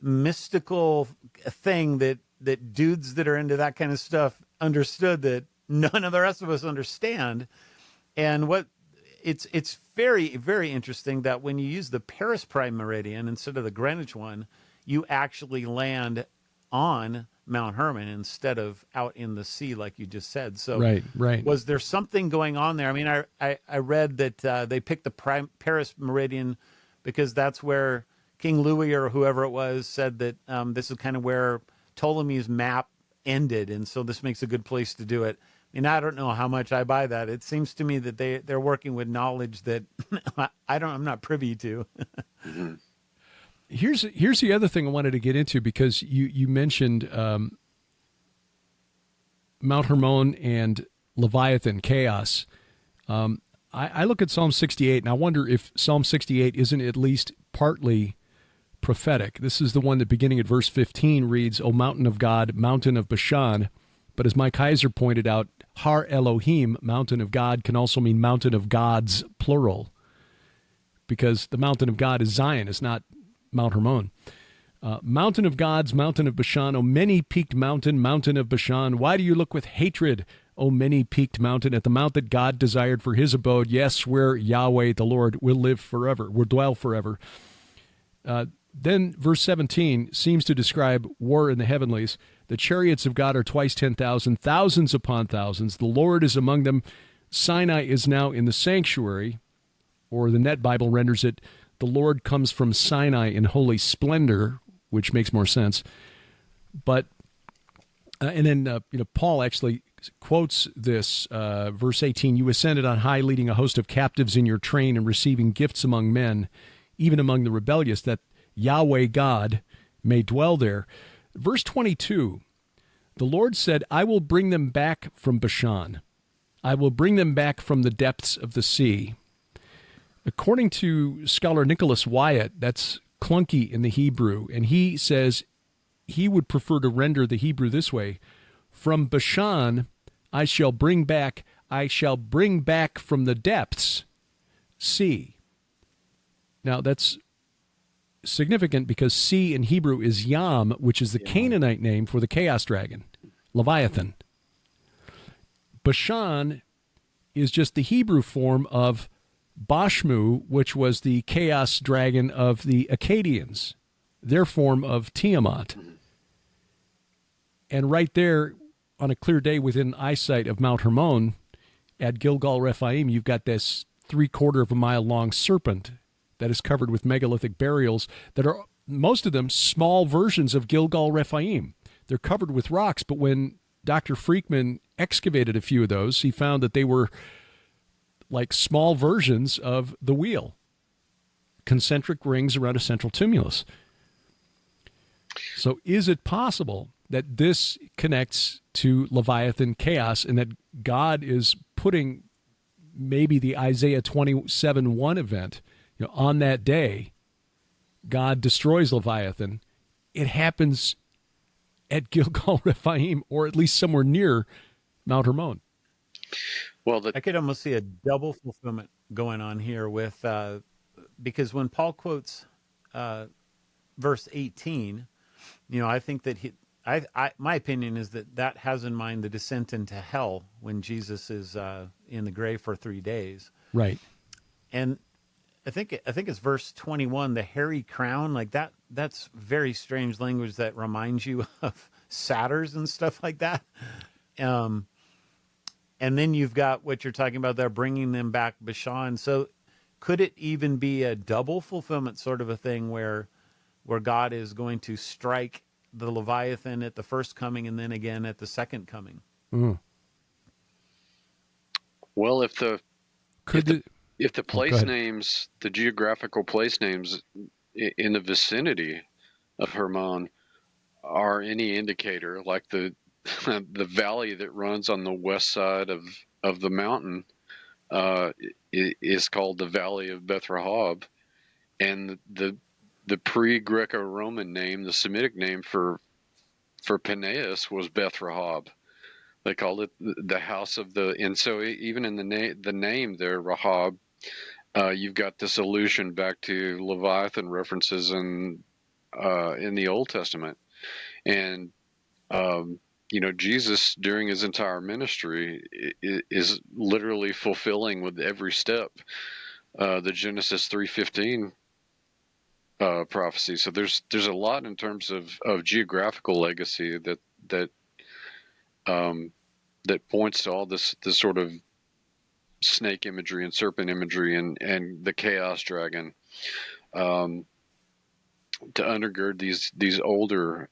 mystical thing that dudes that are into that kind of stuff understood that none of the rest of us understand. And it's very, very interesting that when you use the Paris prime meridian instead of the Greenwich one, you actually land on Mount Hermon instead of out in the sea, like you just said. So right. Was there something going on there? I mean, I read that they picked the Paris meridian because that's where King Louis or whoever it was said that this is kind of where Ptolemy's map ended, and so this makes a good place to do it. I mean, I don't know how much I buy that. It seems to me that they're working with knowledge that I'm not privy to. Here's the other thing I wanted to get into, because you mentioned Mount Hermon and Leviathan chaos. I look at Psalm 68 and I wonder if Psalm 68 isn't at least partly prophetic. This is the one that, beginning at verse 15, reads, "O mountain of God, mountain of Bashan." But as Mike Heiser pointed out, Har Elohim, mountain of God, can also mean mountain of gods, plural, because the mountain of God is Zion. It's not Mount Hermon. Mountain of gods, mountain of Bashan, O many-peaked mountain, mountain of Bashan, why do you look with hatred, O many-peaked mountain, at the mount that God desired for his abode? Yes, where Yahweh the Lord will live forever, will dwell forever. Then verse 17 seems to describe war in the heavenlies. The chariots of God are twice 10,000, thousands upon thousands. The Lord is among them. Sinai is now in the sanctuary, or the Net Bible renders it, the Lord comes from Sinai in holy splendor, which makes more sense. But, and then, Paul actually quotes this, verse 18, "You ascended on high, leading a host of captives in your train and receiving gifts among men, even among the rebellious, that Yahweh God may dwell there." Verse 22, "The Lord said, I will bring them back from Bashan. I will bring them back from the depths of the sea. According to scholar Nicholas Wyatt, that's clunky in the Hebrew, and he says he would prefer to render the Hebrew this way: from Bashan I shall bring back from the depths sea. Now that's significant because sea in Hebrew is Yam, which is the Canaanite name for the chaos dragon, Leviathan. Bashan is just the Hebrew form of Bashmu, which was the chaos dragon of the Akkadians, their form of Tiamat. And right there, on a clear day within eyesight of Mount Hermon, at Gilgal Refaim, you've got this 3/4 of a mile long serpent that is covered with megalithic burials that are, most of them, small versions of Gilgal Refaim. They're covered with rocks, but when Dr. Freakman excavated a few of those, he found that they were like small versions of the wheel, concentric rings around a central tumulus. So is it possible that this connects to Leviathan chaos and that God is putting maybe the Isaiah 27:1 event, on that day, God destroys Leviathan. It happens at Gilgal Refaim, or at least somewhere near Mount Hermon. Well, I could almost see a double fulfillment going on here with, because when Paul quotes verse 18, I think that my opinion is that has in mind the descent into hell when Jesus is in the grave for 3 days. Right. And I think it's verse 21, the hairy crown, like that. That's very strange language that reminds you of satyrs and stuff like that. And then you've got what you're talking about there, bringing them back Bashan. So could it even be a double fulfillment sort of a thing where God is going to strike the Leviathan at the first coming and then again at the second coming? Mm. Well, if the place names, the geographical place names in the vicinity of Hermon are any indicator, like the valley that runs on the west side of the mountain is called the Valley of Beth Rahab, and the pre-Greco-Roman name, the Semitic name for Peneus was Beth Rahab. They called it the house of the, and so even in the name there, Rahab, you've got this allusion back to Leviathan references in the Old Testament, and Jesus during his entire ministry is literally fulfilling with every step the Genesis 3:15 prophecy. So there's a lot in terms of geographical legacy that points to all this sort of snake imagery and serpent imagery and the chaos dragon to undergird these older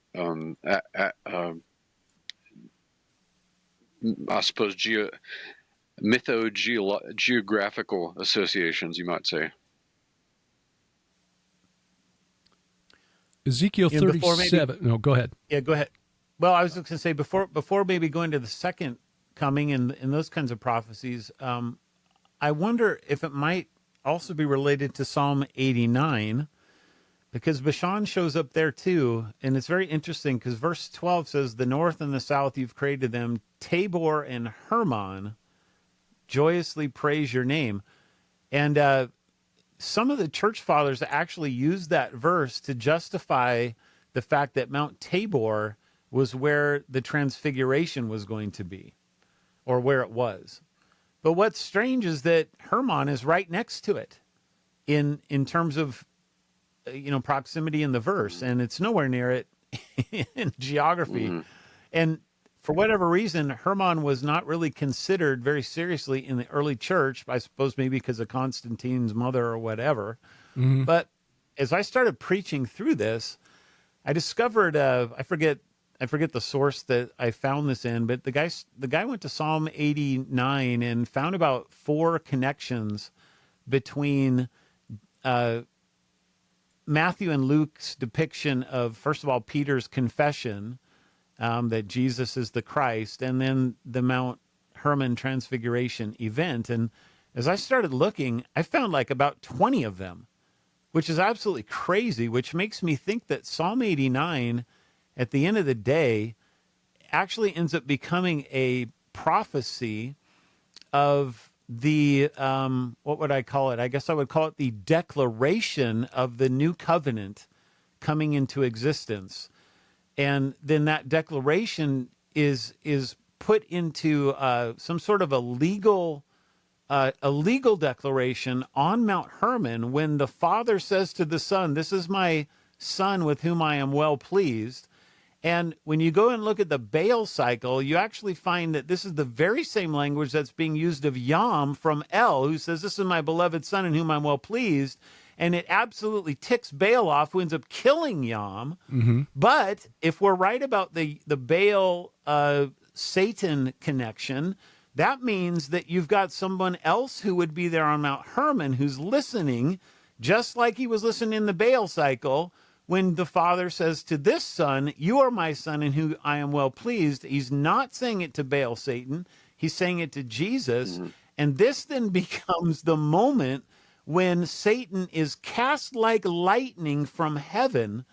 I suppose geographical associations, you might say. Ezekiel 37. No, go ahead. Yeah, go ahead. Well, I was just going to say before maybe going to the second coming and those kinds of prophecies, I wonder if it might also be related to Psalm 89, because Bashan shows up there too, and it's very interesting because verse 12 says, "The north and the south you've created them, Tabor and Hermon, joyously praise your name." And some of the church fathers actually used that verse to justify the fact that Mount Tabor was where the transfiguration was going to be, or where it was. But what's strange is that Hermon is right next to it in terms of proximity in the verse, and it's nowhere near it in geography. Mm-hmm. And for whatever reason, Hermon was not really considered very seriously in the early church, I suppose maybe because of Constantine's mother or whatever. Mm-hmm. But as I started preaching through this, I discovered, I forget the source that I found this in, but the guy went to Psalm 89 and found about 4 connections between Matthew and Luke's depiction of, first of all, Peter's confession that Jesus is the Christ, and then the Mount Hermon transfiguration event. And as I started looking, I found like about 20 of them, which is absolutely crazy, which makes me think that Psalm 89, at the end of the day, actually ends up becoming a prophecy of the, what would I call it? I guess I would call it the declaration of the new covenant coming into existence. And then that declaration is put into some sort of a legal declaration on Mount Hermon when the Father says to the Son, "This is my Son with whom I am well pleased." And when you go and look at the Baal cycle, you actually find that this is the very same language that's being used of Yam from El, who says, "This is my beloved Son in whom I'm well pleased." And it absolutely ticks Baal off, who ends up killing Yam. Mm-hmm. But if we're right about the Baal Satan connection, that means that you've got someone else who would be there on Mount Hermon who's listening, just like he was listening in the Baal cycle, when the Father says to this Son, "You are my Son in whom I am well pleased." He's not saying it to Baal Satan. He's saying it to Jesus. Mm-hmm. And this then becomes the moment when Satan is cast like lightning from heaven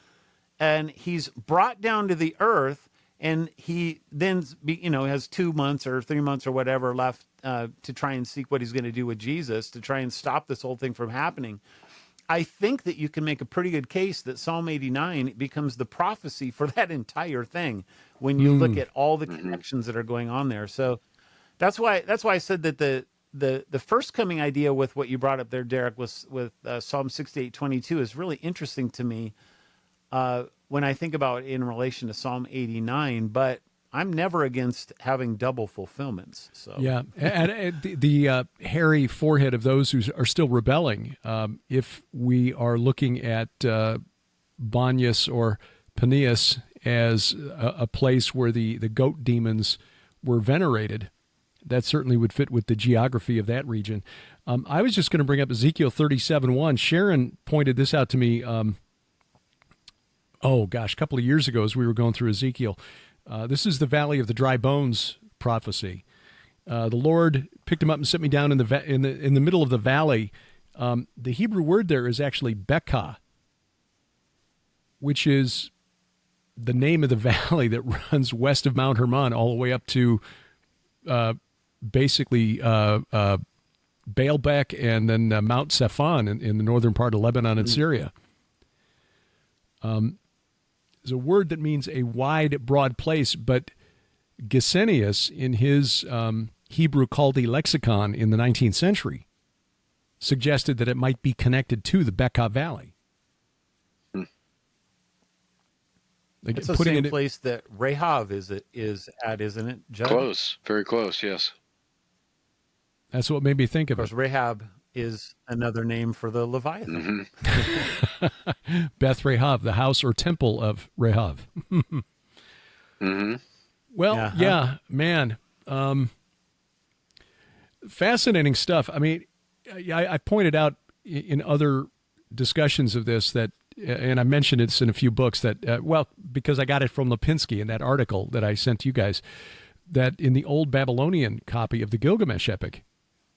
and he's brought down to the earth, and he then has 2 months or 3 months or whatever left to try and seek what he's going to do with Jesus to try and stop this whole thing from happening. I think that you can make a pretty good case that Psalm 89 becomes the prophecy for that entire thing when you look at all the connections that are going on there. So that's why I said that the first coming idea with what you brought up there, Derek, was with Psalm 68:22 is really interesting to me when I think about it in relation to Psalm 89. But I'm never against having double fulfillments. So yeah, and the hairy forehead of those who are still rebelling. If we are looking at Banyas or Peneus as a place where the goat demons were venerated, that certainly would fit with the geography of that region. I was just going to bring up Ezekiel 37:1. Sharon pointed this out to me, a couple of years ago as we were going through Ezekiel. This is the Valley of the Dry Bones prophecy. The Lord picked him up and set me down in the middle of the valley. The Hebrew word there is actually Bekah, which is the name of the valley that runs west of Mount Hermon all the way up to basically Baalbek and then Mount Sephon in the northern part of Lebanon and Syria. Is a word that means a wide, broad place, but Gesenius, in his Hebrew Chaldee lexicon in the 19th century, suggested that it might be connected to the Bekah Valley. Like it's the same place that Rehav is at, isn't it, Judd? Close, very close, yes. That's what made me think of it. Of course, Rahab is another name for the Leviathan. Mm-hmm. Beth Rehav, the house or temple of Rehav. Mm-hmm. Well, yeah, man. Fascinating stuff. I mean, I pointed out in other discussions of this that, and I mentioned it in a few books that, because I got it from Lipinski in that article that I sent to you guys, that in the old Babylonian copy of the Gilgamesh epic,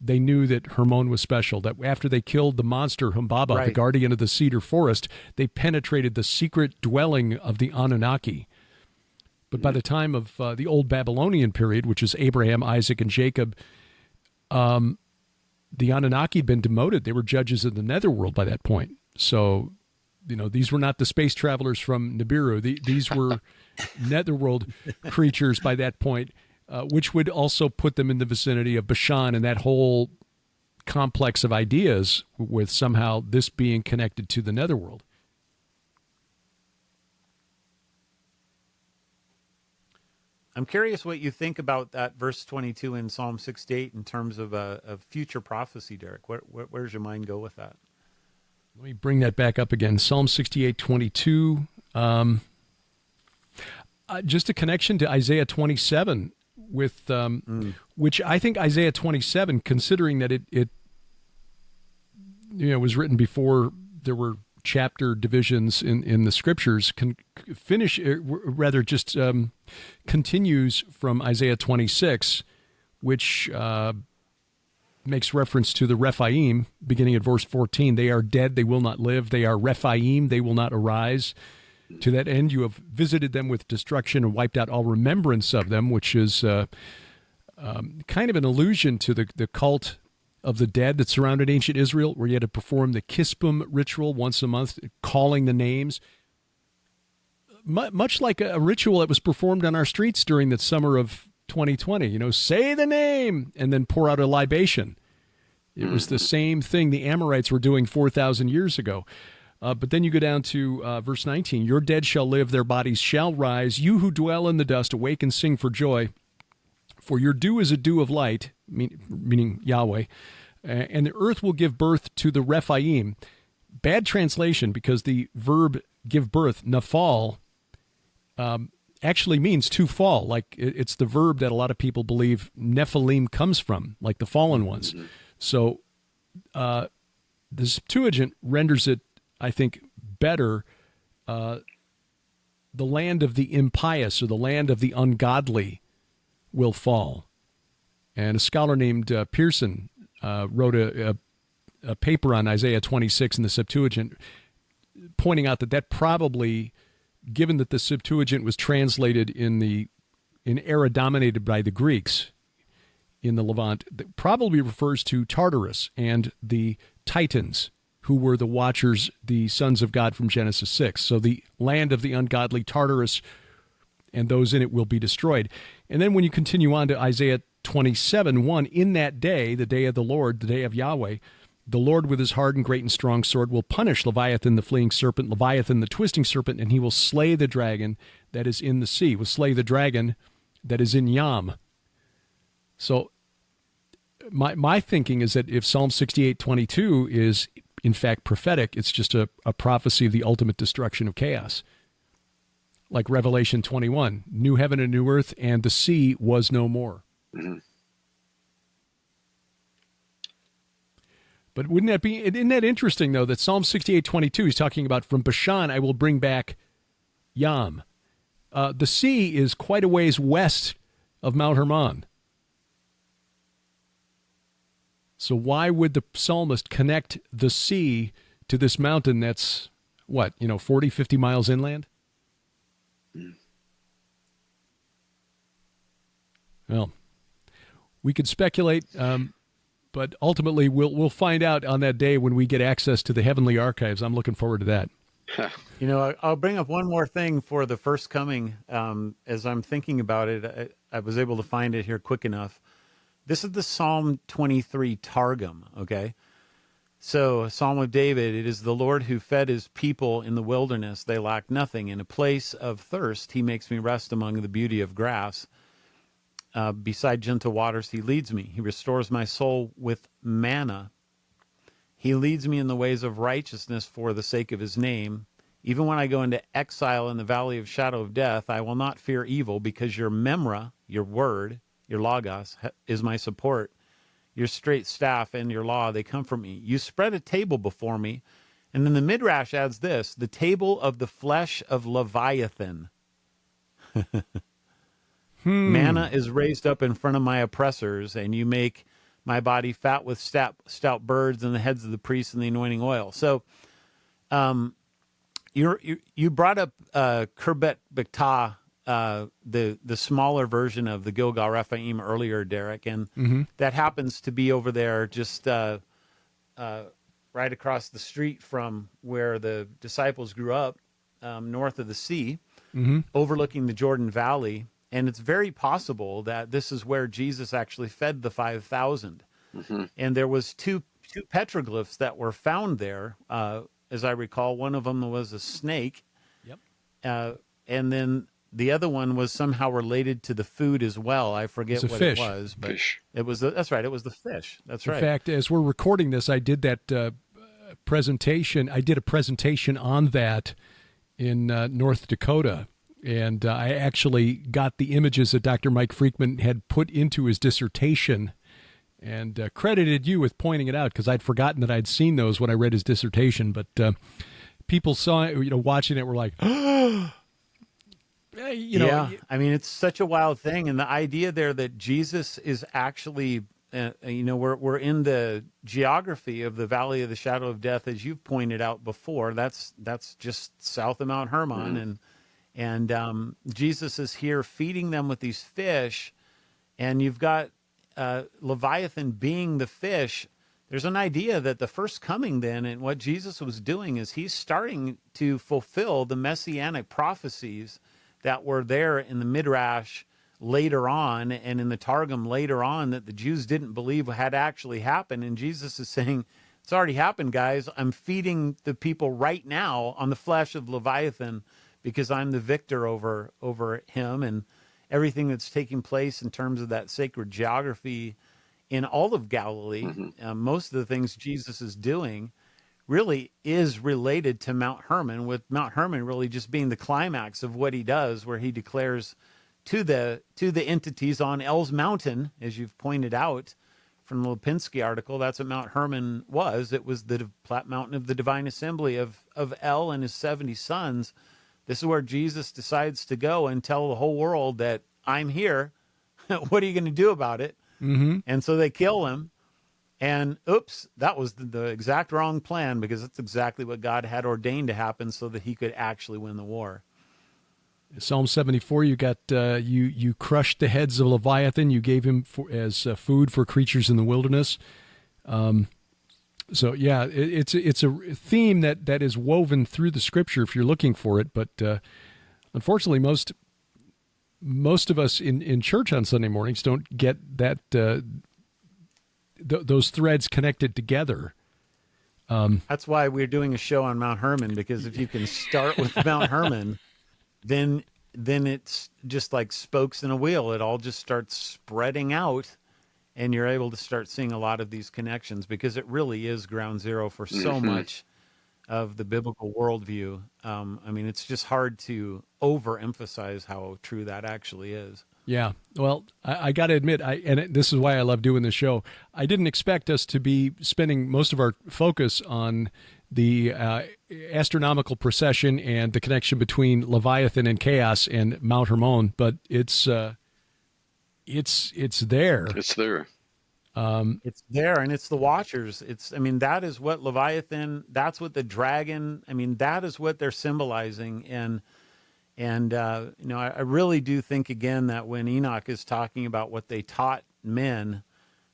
they knew that Hermon was special, that after they killed the monster Humbaba, the guardian of the cedar forest, they penetrated the secret dwelling of the Anunnaki. But by the time of the old Babylonian period, which is Abraham, Isaac, and Jacob, the Anunnaki had been demoted. They were judges of the netherworld by that point. So, these were not the space travelers from Nibiru. These were netherworld creatures by that point, which would also put them in the vicinity of Bashan and that whole complex of ideas with somehow this being connected to the netherworld. I'm curious what you think about that verse 22 in Psalm 68 in terms of future prophecy, Derek. Where's your mind go with that? Let me bring that back up again. Psalm 68:22. Just a connection to Isaiah 27 with which I think Isaiah 27, considering that it was written before there were chapter divisions in the scriptures, can finish, rather just continues from Isaiah 26 which makes reference to the Refaim, beginning at verse 14. They are dead, they will not live. They are Refaim, they will not arise. To that end, you have visited them with destruction and wiped out all remembrance of them, which is kind of an allusion to the cult of the dead that surrounded ancient Israel, where you had to perform the Kispum ritual once a month, calling the names. Much like a ritual that was performed on our streets during the summer of 2020, say the name and then pour out a libation. It was the same thing the Amorites were doing 4,000 years ago. But then you go down to verse 19. Your dead shall live, their bodies shall rise. You who dwell in the dust, awake and sing for joy. For your dew is a dew of light, meaning Yahweh, and the earth will give birth to the Rephaim. Bad translation, because the verb give birth, nafal, actually means to fall. Like it's the verb that a lot of people believe Nephilim comes from, like the fallen ones. So the Septuagint renders it, I think, better, the land of the impious or the land of the ungodly will fall. And a scholar named Pearson wrote a paper on Isaiah 26 in the Septuagint, pointing out that probably, given that the Septuagint was translated in era dominated by the Greeks in the Levant, that probably refers to Tartarus and the Titans, who were the watchers, the sons of God from Genesis 6. So the land of the ungodly, Tartarus, and those in it will be destroyed. And then when you continue on to Isaiah 27:1, in that day, the day of the Lord, the day of Yahweh, the Lord with his hard and great and strong sword will punish Leviathan, the fleeing serpent, Leviathan, the twisting serpent, and he will slay the dragon that is in the sea, will slay the dragon that is in Yam. So my thinking is that if Psalm 68:22 is in fact prophetic, it's just a prophecy of the ultimate destruction of chaos. Like Revelation 21, new heaven and new earth, and the sea was no more. Mm-hmm. But isn't that interesting, though, that Psalm 68:22 is talking about, from Bashan I will bring back Yam. The sea is quite a ways west of Mount Hermon. So why would the psalmist connect the sea to this mountain that's, 40, 50 miles inland? Well, we could speculate, but ultimately we'll find out on that day when we get access to the heavenly archives. I'm looking forward to that. I'll bring up one more thing for the first coming. As I'm thinking about it, I was able to find it here quick enough. This is the Psalm 23 Targum, okay? So, Psalm of David, it is the Lord who fed his people in the wilderness. They lack nothing. In a place of thirst, he makes me rest among the beauty of grass. Beside gentle waters, he leads me. He restores my soul with manna. He leads me in the ways of righteousness for the sake of his name. Even when I go into exile in the valley of shadow of death, I will not fear evil, because your memra, your word, your logos, is my support. Your straight staff and your law, they comfort me. You spread a table before me. And then the Midrash adds this, the table of the flesh of Leviathan. Manna is raised up in front of my oppressors, and you make my body fat with stout birds and the heads of the priests and the anointing oil. So you brought up Kerbet Bektah, the smaller version of the Gilgal Refaim earlier, Derek, and that happens to be over there just right across the street from where the disciples grew up, north of the sea, overlooking the Jordan Valley. And it's very possible that this is where Jesus actually fed the 5,000. And there was two petroglyphs that were found there, as I recall. One of them was a snake. Yep. And then the other one was somehow related to the food as well. I forget what fish. It was, but Fish. it was. That's right. It was the fish. That's right. In fact, as we're recording this, I did that presentation. I did a presentation on that in North Dakota, and I actually got the images that Dr. Mike Freakman had put into his dissertation, and credited you with pointing it out, because I'd forgotten that I'd seen those when I read his dissertation. But people saw it, watching it, were like, Yeah, I mean, it's such a wild thing, and the idea there that Jesus is actually, we're in the geography of the Valley of the Shadow of Death, as you've pointed out before. That's just south of Mount Hermon, and Jesus is here feeding them with these fish, and you've got Leviathan being the fish. There's an idea that the first coming then, and what Jesus was doing is he's starting to fulfill the messianic prophecies that were there in the Midrash later on and in the Targum later on that the Jews didn't believe had actually happened. And Jesus is saying, it's already happened, guys. I'm feeding the people right now on the flesh of Leviathan because I'm the victor over him, and everything that's taking place in terms of that sacred geography in all of Galilee. Most of the things Jesus is doing really is related to Mount Hermon, with Mount Hermon really just being the climax of what he does, where he declares to the entities on El's mountain, as you've pointed out from the Lipinski article. That's what Mount Hermon was. It was the mountain of the divine assembly of El and his 70 sons. This is where Jesus decides to go and tell the whole world that I'm here. What are you going to do about it? And so they kill him. And oops, that was the exact wrong plan, because that's exactly what God had ordained to happen so that he could actually win the war. Psalm 74, you got you crushed the heads of Leviathan. You gave him as food for creatures in the wilderness. So yeah, it's a theme that is woven through the Scripture if you're looking for it. But unfortunately, most of us in church on Sunday mornings don't get that those threads connected together. That's why we're doing a show on Mount Hermon, because if you can start with Mount Hermon, then it's just like spokes in a wheel. It all just starts spreading out, and you're able to start seeing a lot of these connections, because it really is ground zero for so much of the biblical worldview. I mean, it's just hard to overemphasize how true that actually is. Yeah. Well, I got to admit, this is why I love doing this show. I didn't expect us to be spending most of our focus on the astronomical procession and the connection between Leviathan and chaos and Mount Hermon, but it's there. It's there. It's there, and it's the Watchers. That is what Leviathan, that's what the dragon, that is what they're symbolizing. And I really do think, again, that when Enoch is talking about what they taught men,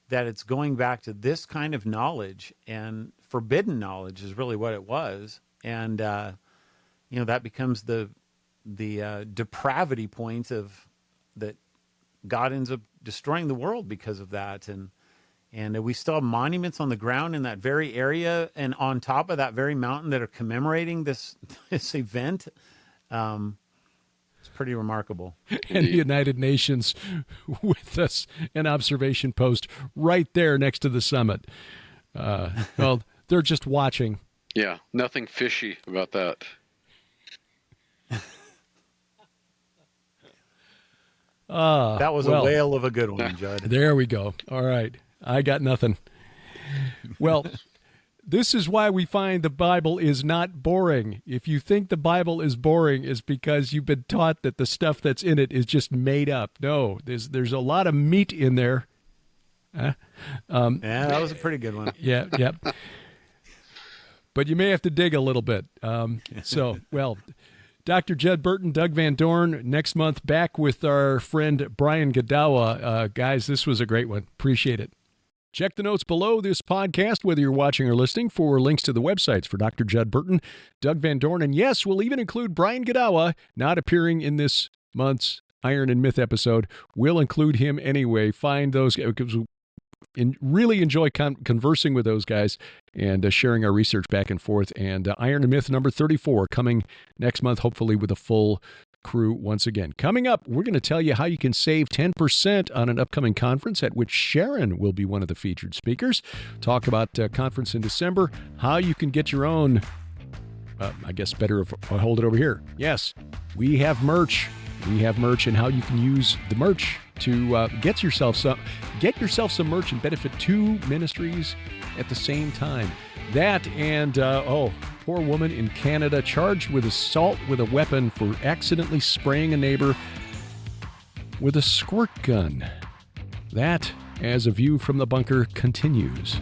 that it's going back to this kind of knowledge, and forbidden knowledge is really what it was. And, that becomes the depravity point of that God ends up destroying the world because of that. And we still have monuments on the ground in that very area and on top of that very mountain that are commemorating this event. It's pretty remarkable. And the United Nations with us, an observation post right there next to the summit. Well, they're just watching. Yeah, nothing fishy about that. That was a whale of a good one, Judd. There we go. All right. I got nothing. Well, this is why we find the Bible is not boring. If you think the Bible is boring, it's because you've been taught that the stuff that's in it is just made up. No, there's a lot of meat in there. Yeah, that was a pretty good one. Yeah. But you may have to dig a little bit. Dr. Judd Burton, Doug Van Dorn, next month back with our friend Brian Godawa. Guys, this was a great one. Appreciate it. Check the notes below this podcast, whether you're watching or listening, for links to the websites for Dr. Judd Burton, Doug Van Dorn, and yes, we'll even include Brian Godawa, not appearing in this month's Iron and Myth episode. We'll include him anyway. Find those, because we really enjoy conversing with those guys and sharing our research back and forth. And Iron and Myth number 34 coming next month, hopefully with a full crew once again. Coming up, we're going to tell you how you can save 10% on an upcoming conference at which Sharon will be one of the featured speakers. Talk about conference in December, how you can get your own, I guess better if I hold it over here. Yes, we have merch. We have merch, and how you can use the merch to get yourself some merch and benefit two ministries at the same time. That and poor woman in Canada charged with assault with a weapon for accidentally spraying a neighbor with a squirt gun. That, as A View from the Bunker continues.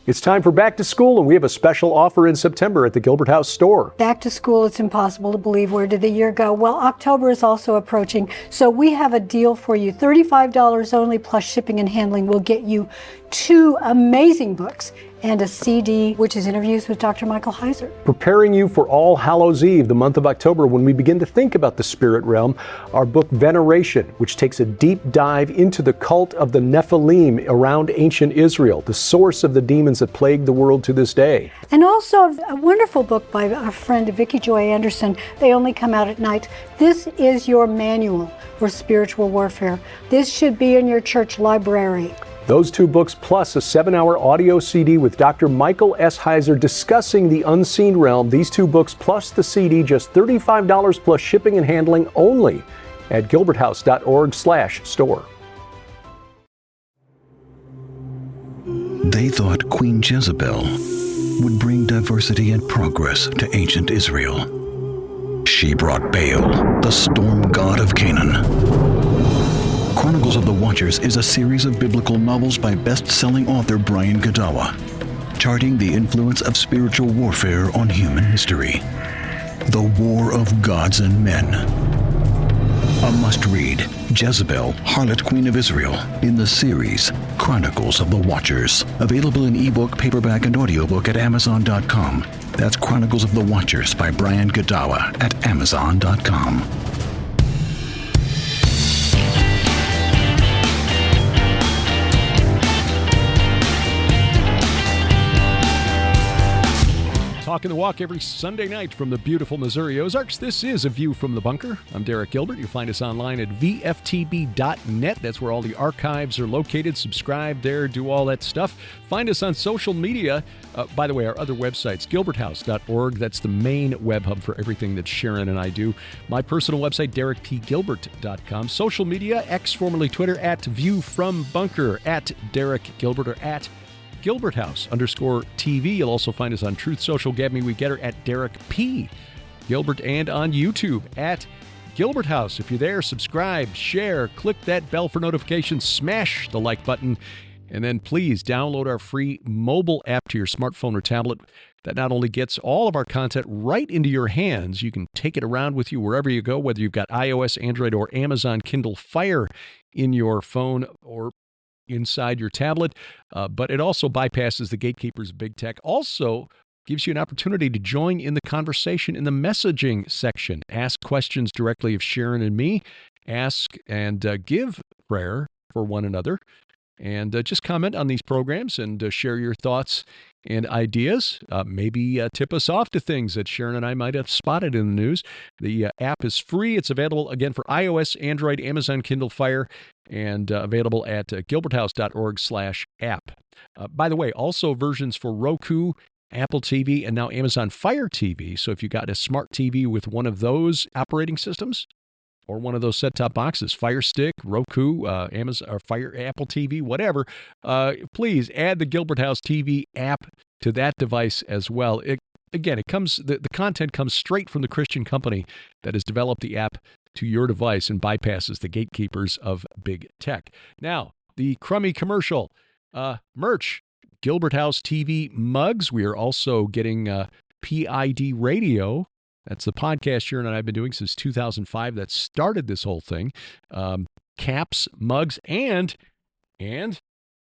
It's time for back to school, and we have a special offer in September at the Gilbert House store. Back to school, it's impossible to believe. Where did the year go? Well, October is also approaching, so we have a deal for you. $35 only plus shipping and handling will get you 2 amazing books and a CD, which is interviews with Dr. Michael Heiser. Preparing you for All Hallows Eve, the month of October, when we begin to think about the spirit realm, our book Veneration, which takes a deep dive into the cult of the Nephilim around ancient Israel, the source of the demons that plague the world to this day. And also a wonderful book by our friend Vicki Joy Anderson, They Only Come Out at Night. This is your manual for spiritual warfare. This should be in your church library. Those 2 books plus a 7-hour audio CD with Dr. Michael S. Heiser discussing the unseen realm. These 2 books plus the CD, just $35 plus shipping and handling only at gilberthouse.org/store. They thought Queen Jezebel would bring diversity and progress to ancient Israel. She brought Baal, the storm god of Canaan. Chronicles of the Watchers is a series of biblical novels by best-selling author Brian Godawa, charting the influence of spiritual warfare on human history. The War of Gods and Men. A must-read, Jezebel, Harlot Queen of Israel, in the series Chronicles of the Watchers. Available in ebook, paperback, and audiobook at Amazon.com. That's Chronicles of the Watchers by Brian Godawa at Amazon.com. Talking the Walk every Sunday night from the beautiful Missouri Ozarks. This is A View from the Bunker. I'm Derek Gilbert. You'll find us online at vftb.net. That's where all the archives are located. Subscribe there, do all that stuff. Find us on social media. By the way, our other websites, gilberthouse.org. That's the main web hub for everything that Sharon and I do. My personal website, derekpgilbert.com. Social media, X, formerly Twitter, at View from Bunker, at Derek Gilbert, or at Gilbert House _TV. You'll also find us on Truth Social, Gab Me We Getter, at Derek P. Gilbert, and on YouTube at Gilbert House. If you're there, subscribe, share, click that bell for notifications, smash the like button, and then please download our free mobile app to your smartphone or tablet. That not only gets all of our content right into your hands, you can take it around with you wherever you go, whether you've got iOS, Android, or Amazon Kindle Fire in your phone or inside your tablet, but it also bypasses the gatekeepers of big tech. Also gives you an opportunity to join in the conversation in the messaging section. Ask questions directly of Sharon and me. Ask and give prayer for one another. And just comment on these programs and share your thoughts and ideas. Maybe tip us off to things that Sharon and I might have spotted in the news. The app is free. It's available, again, for iOS, Android, Amazon Kindle Fire, and available at gilberthouse.org/app. By the way, also versions for Roku, Apple TV, and now Amazon Fire TV. So if you got a smart TV with one of those operating systems, or one of those set-top boxes, Fire Stick, Roku, Amazon, or Fire, Apple TV, whatever, please add the Gilbert House TV app to that device as well. The content comes straight from the Christian company that has developed the app to your device and bypasses the gatekeepers of big tech. Now, the crummy commercial merch, Gilbert House TV mugs. We are also getting PID Radio. That's the podcast Sharon and I have been doing since 2005 that started this whole thing. Caps, mugs, and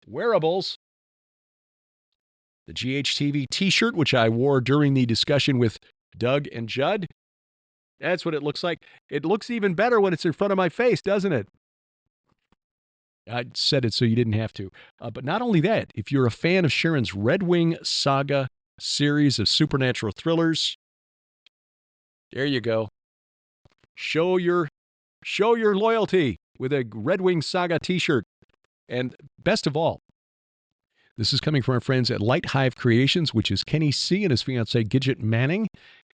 wearables. The GHTV t-shirt, which I wore during the discussion with Doug and Judd. That's what it looks like. It looks even better when it's in front of my face, doesn't it? I said it so you didn't have to. But not only that, if you're a fan of Sharon's Red Wing Saga series of supernatural thrillers, there you go. Show your loyalty with a Red Wing Saga t-shirt. And best of all, this is coming from our friends at Light Hive Creations, which is Kenny C. and his fiancée Gidget Manning.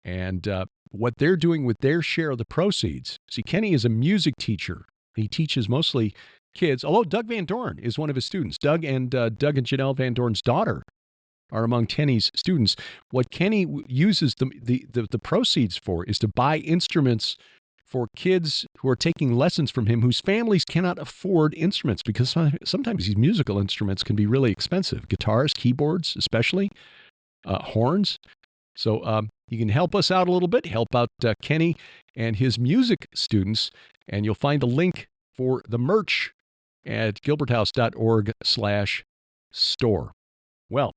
And what they're doing with their share of the proceeds. See, Kenny is a music teacher. He teaches mostly kids, although Doug Van Dorn is one of his students. Doug and Janelle Van Dorn's daughter are among Kenny's students. What Kenny uses the proceeds for is to buy instruments for kids who are taking lessons from him whose families cannot afford instruments, because sometimes these musical instruments can be really expensive. Guitars, keyboards, especially, horns. So you can help us out a little bit, help out Kenny and his music students, and you'll find the link for the merch at gilberthouse.org/store. Well,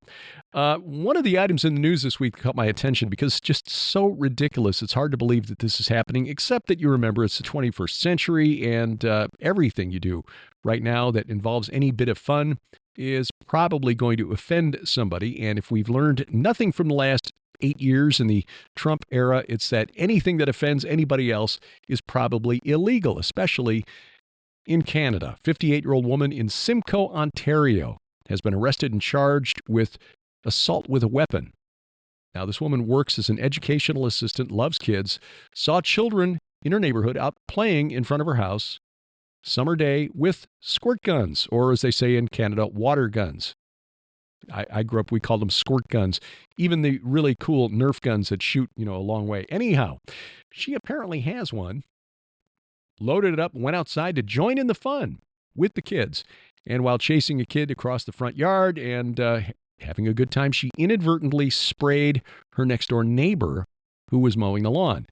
one of the items in the news this week caught my attention because it's just so ridiculous. It's hard to believe that this is happening, except that you remember it's the 21st century, and everything you do right now that involves any bit of fun is probably going to offend somebody. And if we've learned nothing from the last 8 years in the Trump era, it's that anything that offends anybody else is probably illegal, especially in Canada. 58-year-old woman in Simcoe, Ontario, has been arrested and charged with assault with a weapon. Now, this woman works as an educational assistant, loves kids, saw children in her neighborhood out playing in front of her house, summer day, with squirt guns, or as they say in Canada, water guns. I grew up, we called them squirt guns, even the really cool Nerf guns that shoot, a long way. Anyhow, she apparently has one, loaded it up, went outside to join in the fun with the kids. And while chasing a kid across the front yard and having a good time, she inadvertently sprayed her next-door neighbor who was mowing the lawn.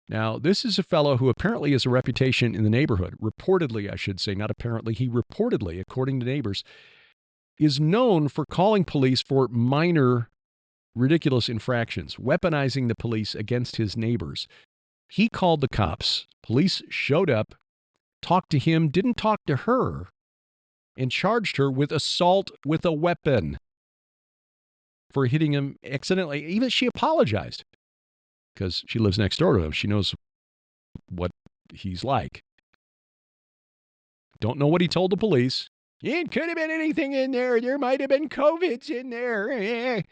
Now, this is a fellow who apparently has a reputation in the neighborhood. Reportedly, I should say, not apparently. He reportedly, according to neighbors, is known for calling police for minor, ridiculous infractions, weaponizing the police against his neighbors. He called the cops. Police showed up, talked to him, didn't talk to her, and charged her with assault with a weapon for hitting him accidentally. Even she apologized because she lives next door to him. She knows what he's like. Don't know what he told the police. It could have been anything in there. There might have been COVIDs in there.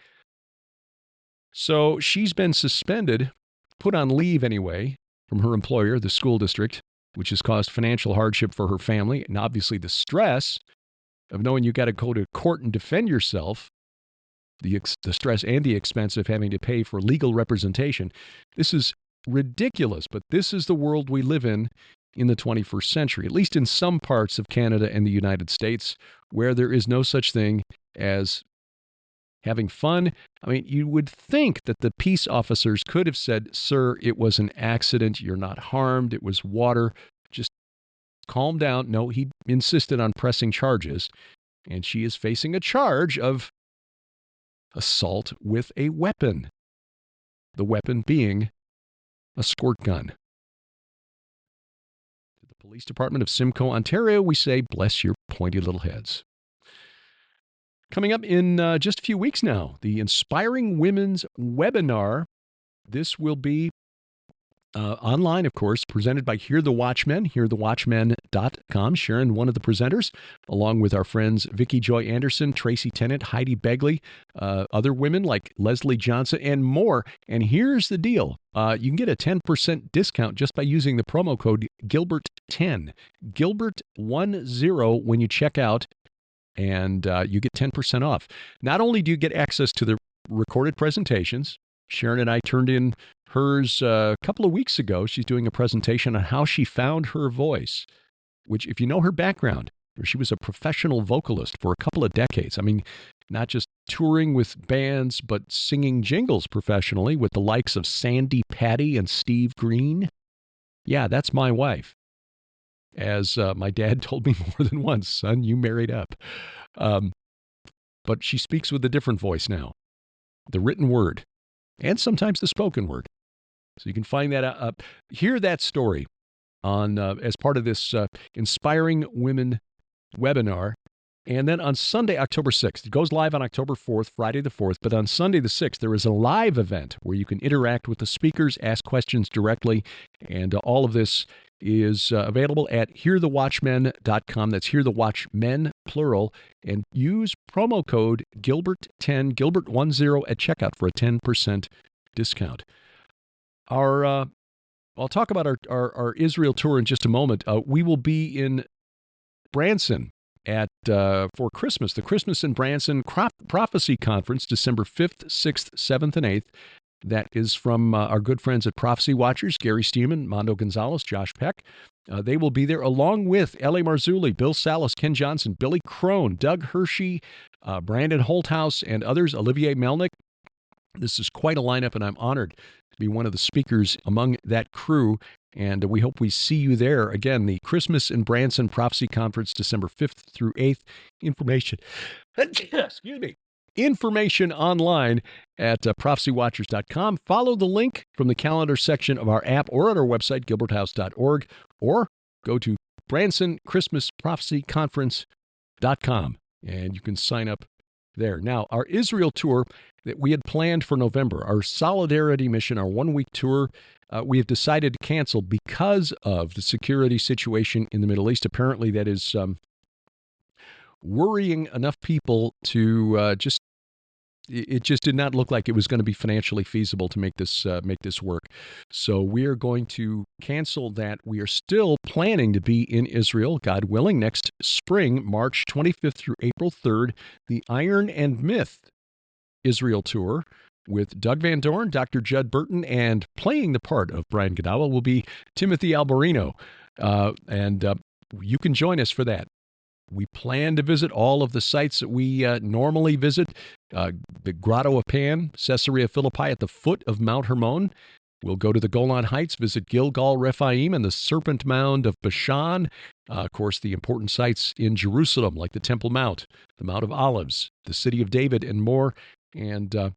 So she's been suspended, put on leave anyway, from her employer, the school district, which has caused financial hardship for her family, and obviously the stress of knowing you got to go to court and defend yourself, the stress and the expense of having to pay for legal representation. This is ridiculous, but this is the world we live in the 21st century, at least in some parts of Canada and the United States, where there is no such thing as having fun. I mean, you would think that the peace officers could have said, "Sir, it was an accident. You're not harmed. It was water. Just calm down." No, he insisted on pressing charges, and she is facing a charge of assault with a weapon, the weapon being a squirt gun. To the Police Department of Simcoe, Ontario, we say, bless your pointy little heads. Coming up in just a few weeks now, the Inspiring Women's webinar. This will be online, of course, presented by Hear the Watchmen, hearthewatchmen.com. Sharon, one of the presenters, along with our friends Vicki Joy Anderson, Tracy Tennant, Heidi Begley, other women like Leslie Johnson, and more. And here's the deal. You can get a 10% discount just by using the promo code Gilbert10, Gilbert10 when you check out. And you get 10% off. Not only do you get access to the recorded presentations, Sharon and I turned in hers a couple of weeks ago. She's doing a presentation on how she found her voice, which, if you know her background, she was a professional vocalist for a couple of decades. I mean, not just touring with bands, but singing jingles professionally with the likes of Sandy Patty and Steve Green. Yeah, that's my wife. As my dad told me more than once, son, you married up. But she speaks with a different voice now, the written word, and sometimes the spoken word. So you can find that up, hear that story on as part of this Inspiring Women webinar. And then on Sunday, October 6th, it goes live on October 4th, Friday the 4th, but on Sunday the 6th, there is a live event where you can interact with the speakers, ask questions directly, and all of this is available at hearthewatchmen.com. That's Hear the Watchmen, plural, and use promo code Gilbert10, Gilbert10 at checkout for a 10% discount. Our I'll talk about our Israel tour in just a moment. We will be in Branson for Christmas, the Christmas in Branson Prophecy Conference, December 5th, 6th, 7th, and 8th. That is from our good friends at Prophecy Watchers, Gary Steeman, Mondo Gonzalez, Josh Peck. They will be there along with L.A. Marzulli, Bill Salas, Ken Johnson, Billy Crone, Doug Hershey, Brandon Holthouse, and others, Olivier Melnick. This is quite a lineup, and I'm honored to be one of the speakers among that crew. And we hope we see you there. Again, the Christmas in Branson Prophecy Conference, December 5th through 8th. Information online at prophecywatchers.com. Follow the link from the calendar section of our app or at our website, gilberthouse.org, or go to BransonChristmasProphecyConference.com, and you can sign up there. Now, our Israel tour that we had planned for November, our Solidarity Mission, our one-week tour, we have decided to cancel because of the security situation in the Middle East. Apparently, that is worrying enough people to it just did not look like it was going to be financially feasible to make this work. So we are going to cancel that. We are still planning to be in Israel, God willing, next spring, March 25th through April 3rd, the Iron and Myth Israel tour with Doug Van Dorn, Dr. Judd Burton, and playing the part of Brian Godawa will be Timothy Alberino. And you can join us for that. We plan to visit all of the sites that we normally visit. The Grotto of Pan, Caesarea Philippi at the foot of Mount Hermon. We'll go to the Golan Heights, visit Gilgal, Refaim, and the Serpent Mound of Bashan. Of course, the important sites in Jerusalem, like the Temple Mount, the Mount of Olives, the City of David, and more. And the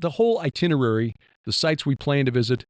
whole itinerary, the sites we plan to visit,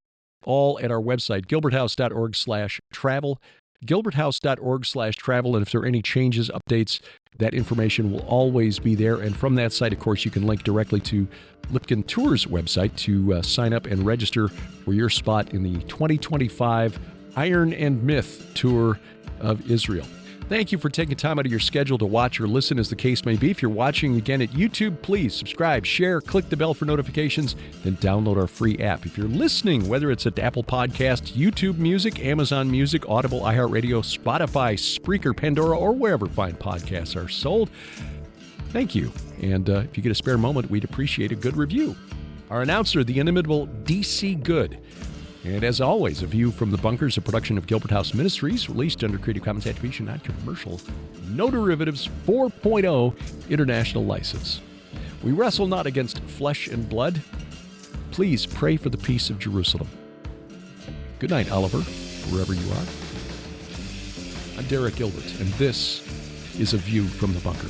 all at our website, gilberthouse.org/travel. gilberthouse.org/travel, and if there are any changes, updates, that information will always be there. And from that site, of course, you can link directly to Lipkin Tours website to sign up and register for your spot in the 2025 Iron and Myth Tour of Israel. Thank you for taking time out of your schedule to watch or listen, as the case may be. If you're watching again at YouTube, please subscribe, share, click the bell for notifications, then download our free app. If you're listening, whether it's at Apple Podcasts, YouTube Music, Amazon Music, Audible, iHeartRadio, Spotify, Spreaker, Pandora, or wherever fine podcasts are sold, thank you. And if you get a spare moment, we'd appreciate a good review. Our announcer, the inimitable DC Good. And as always, A View from the Bunker is a production of Gilbert House Ministries, released under Creative Commons Attribution, Non-Commercial, No Derivatives 4.0 International License. We wrestle not against flesh and blood. Please pray for the peace of Jerusalem. Good night, Oliver, wherever you are. I'm Derek Gilbert, and this is A View from the Bunker.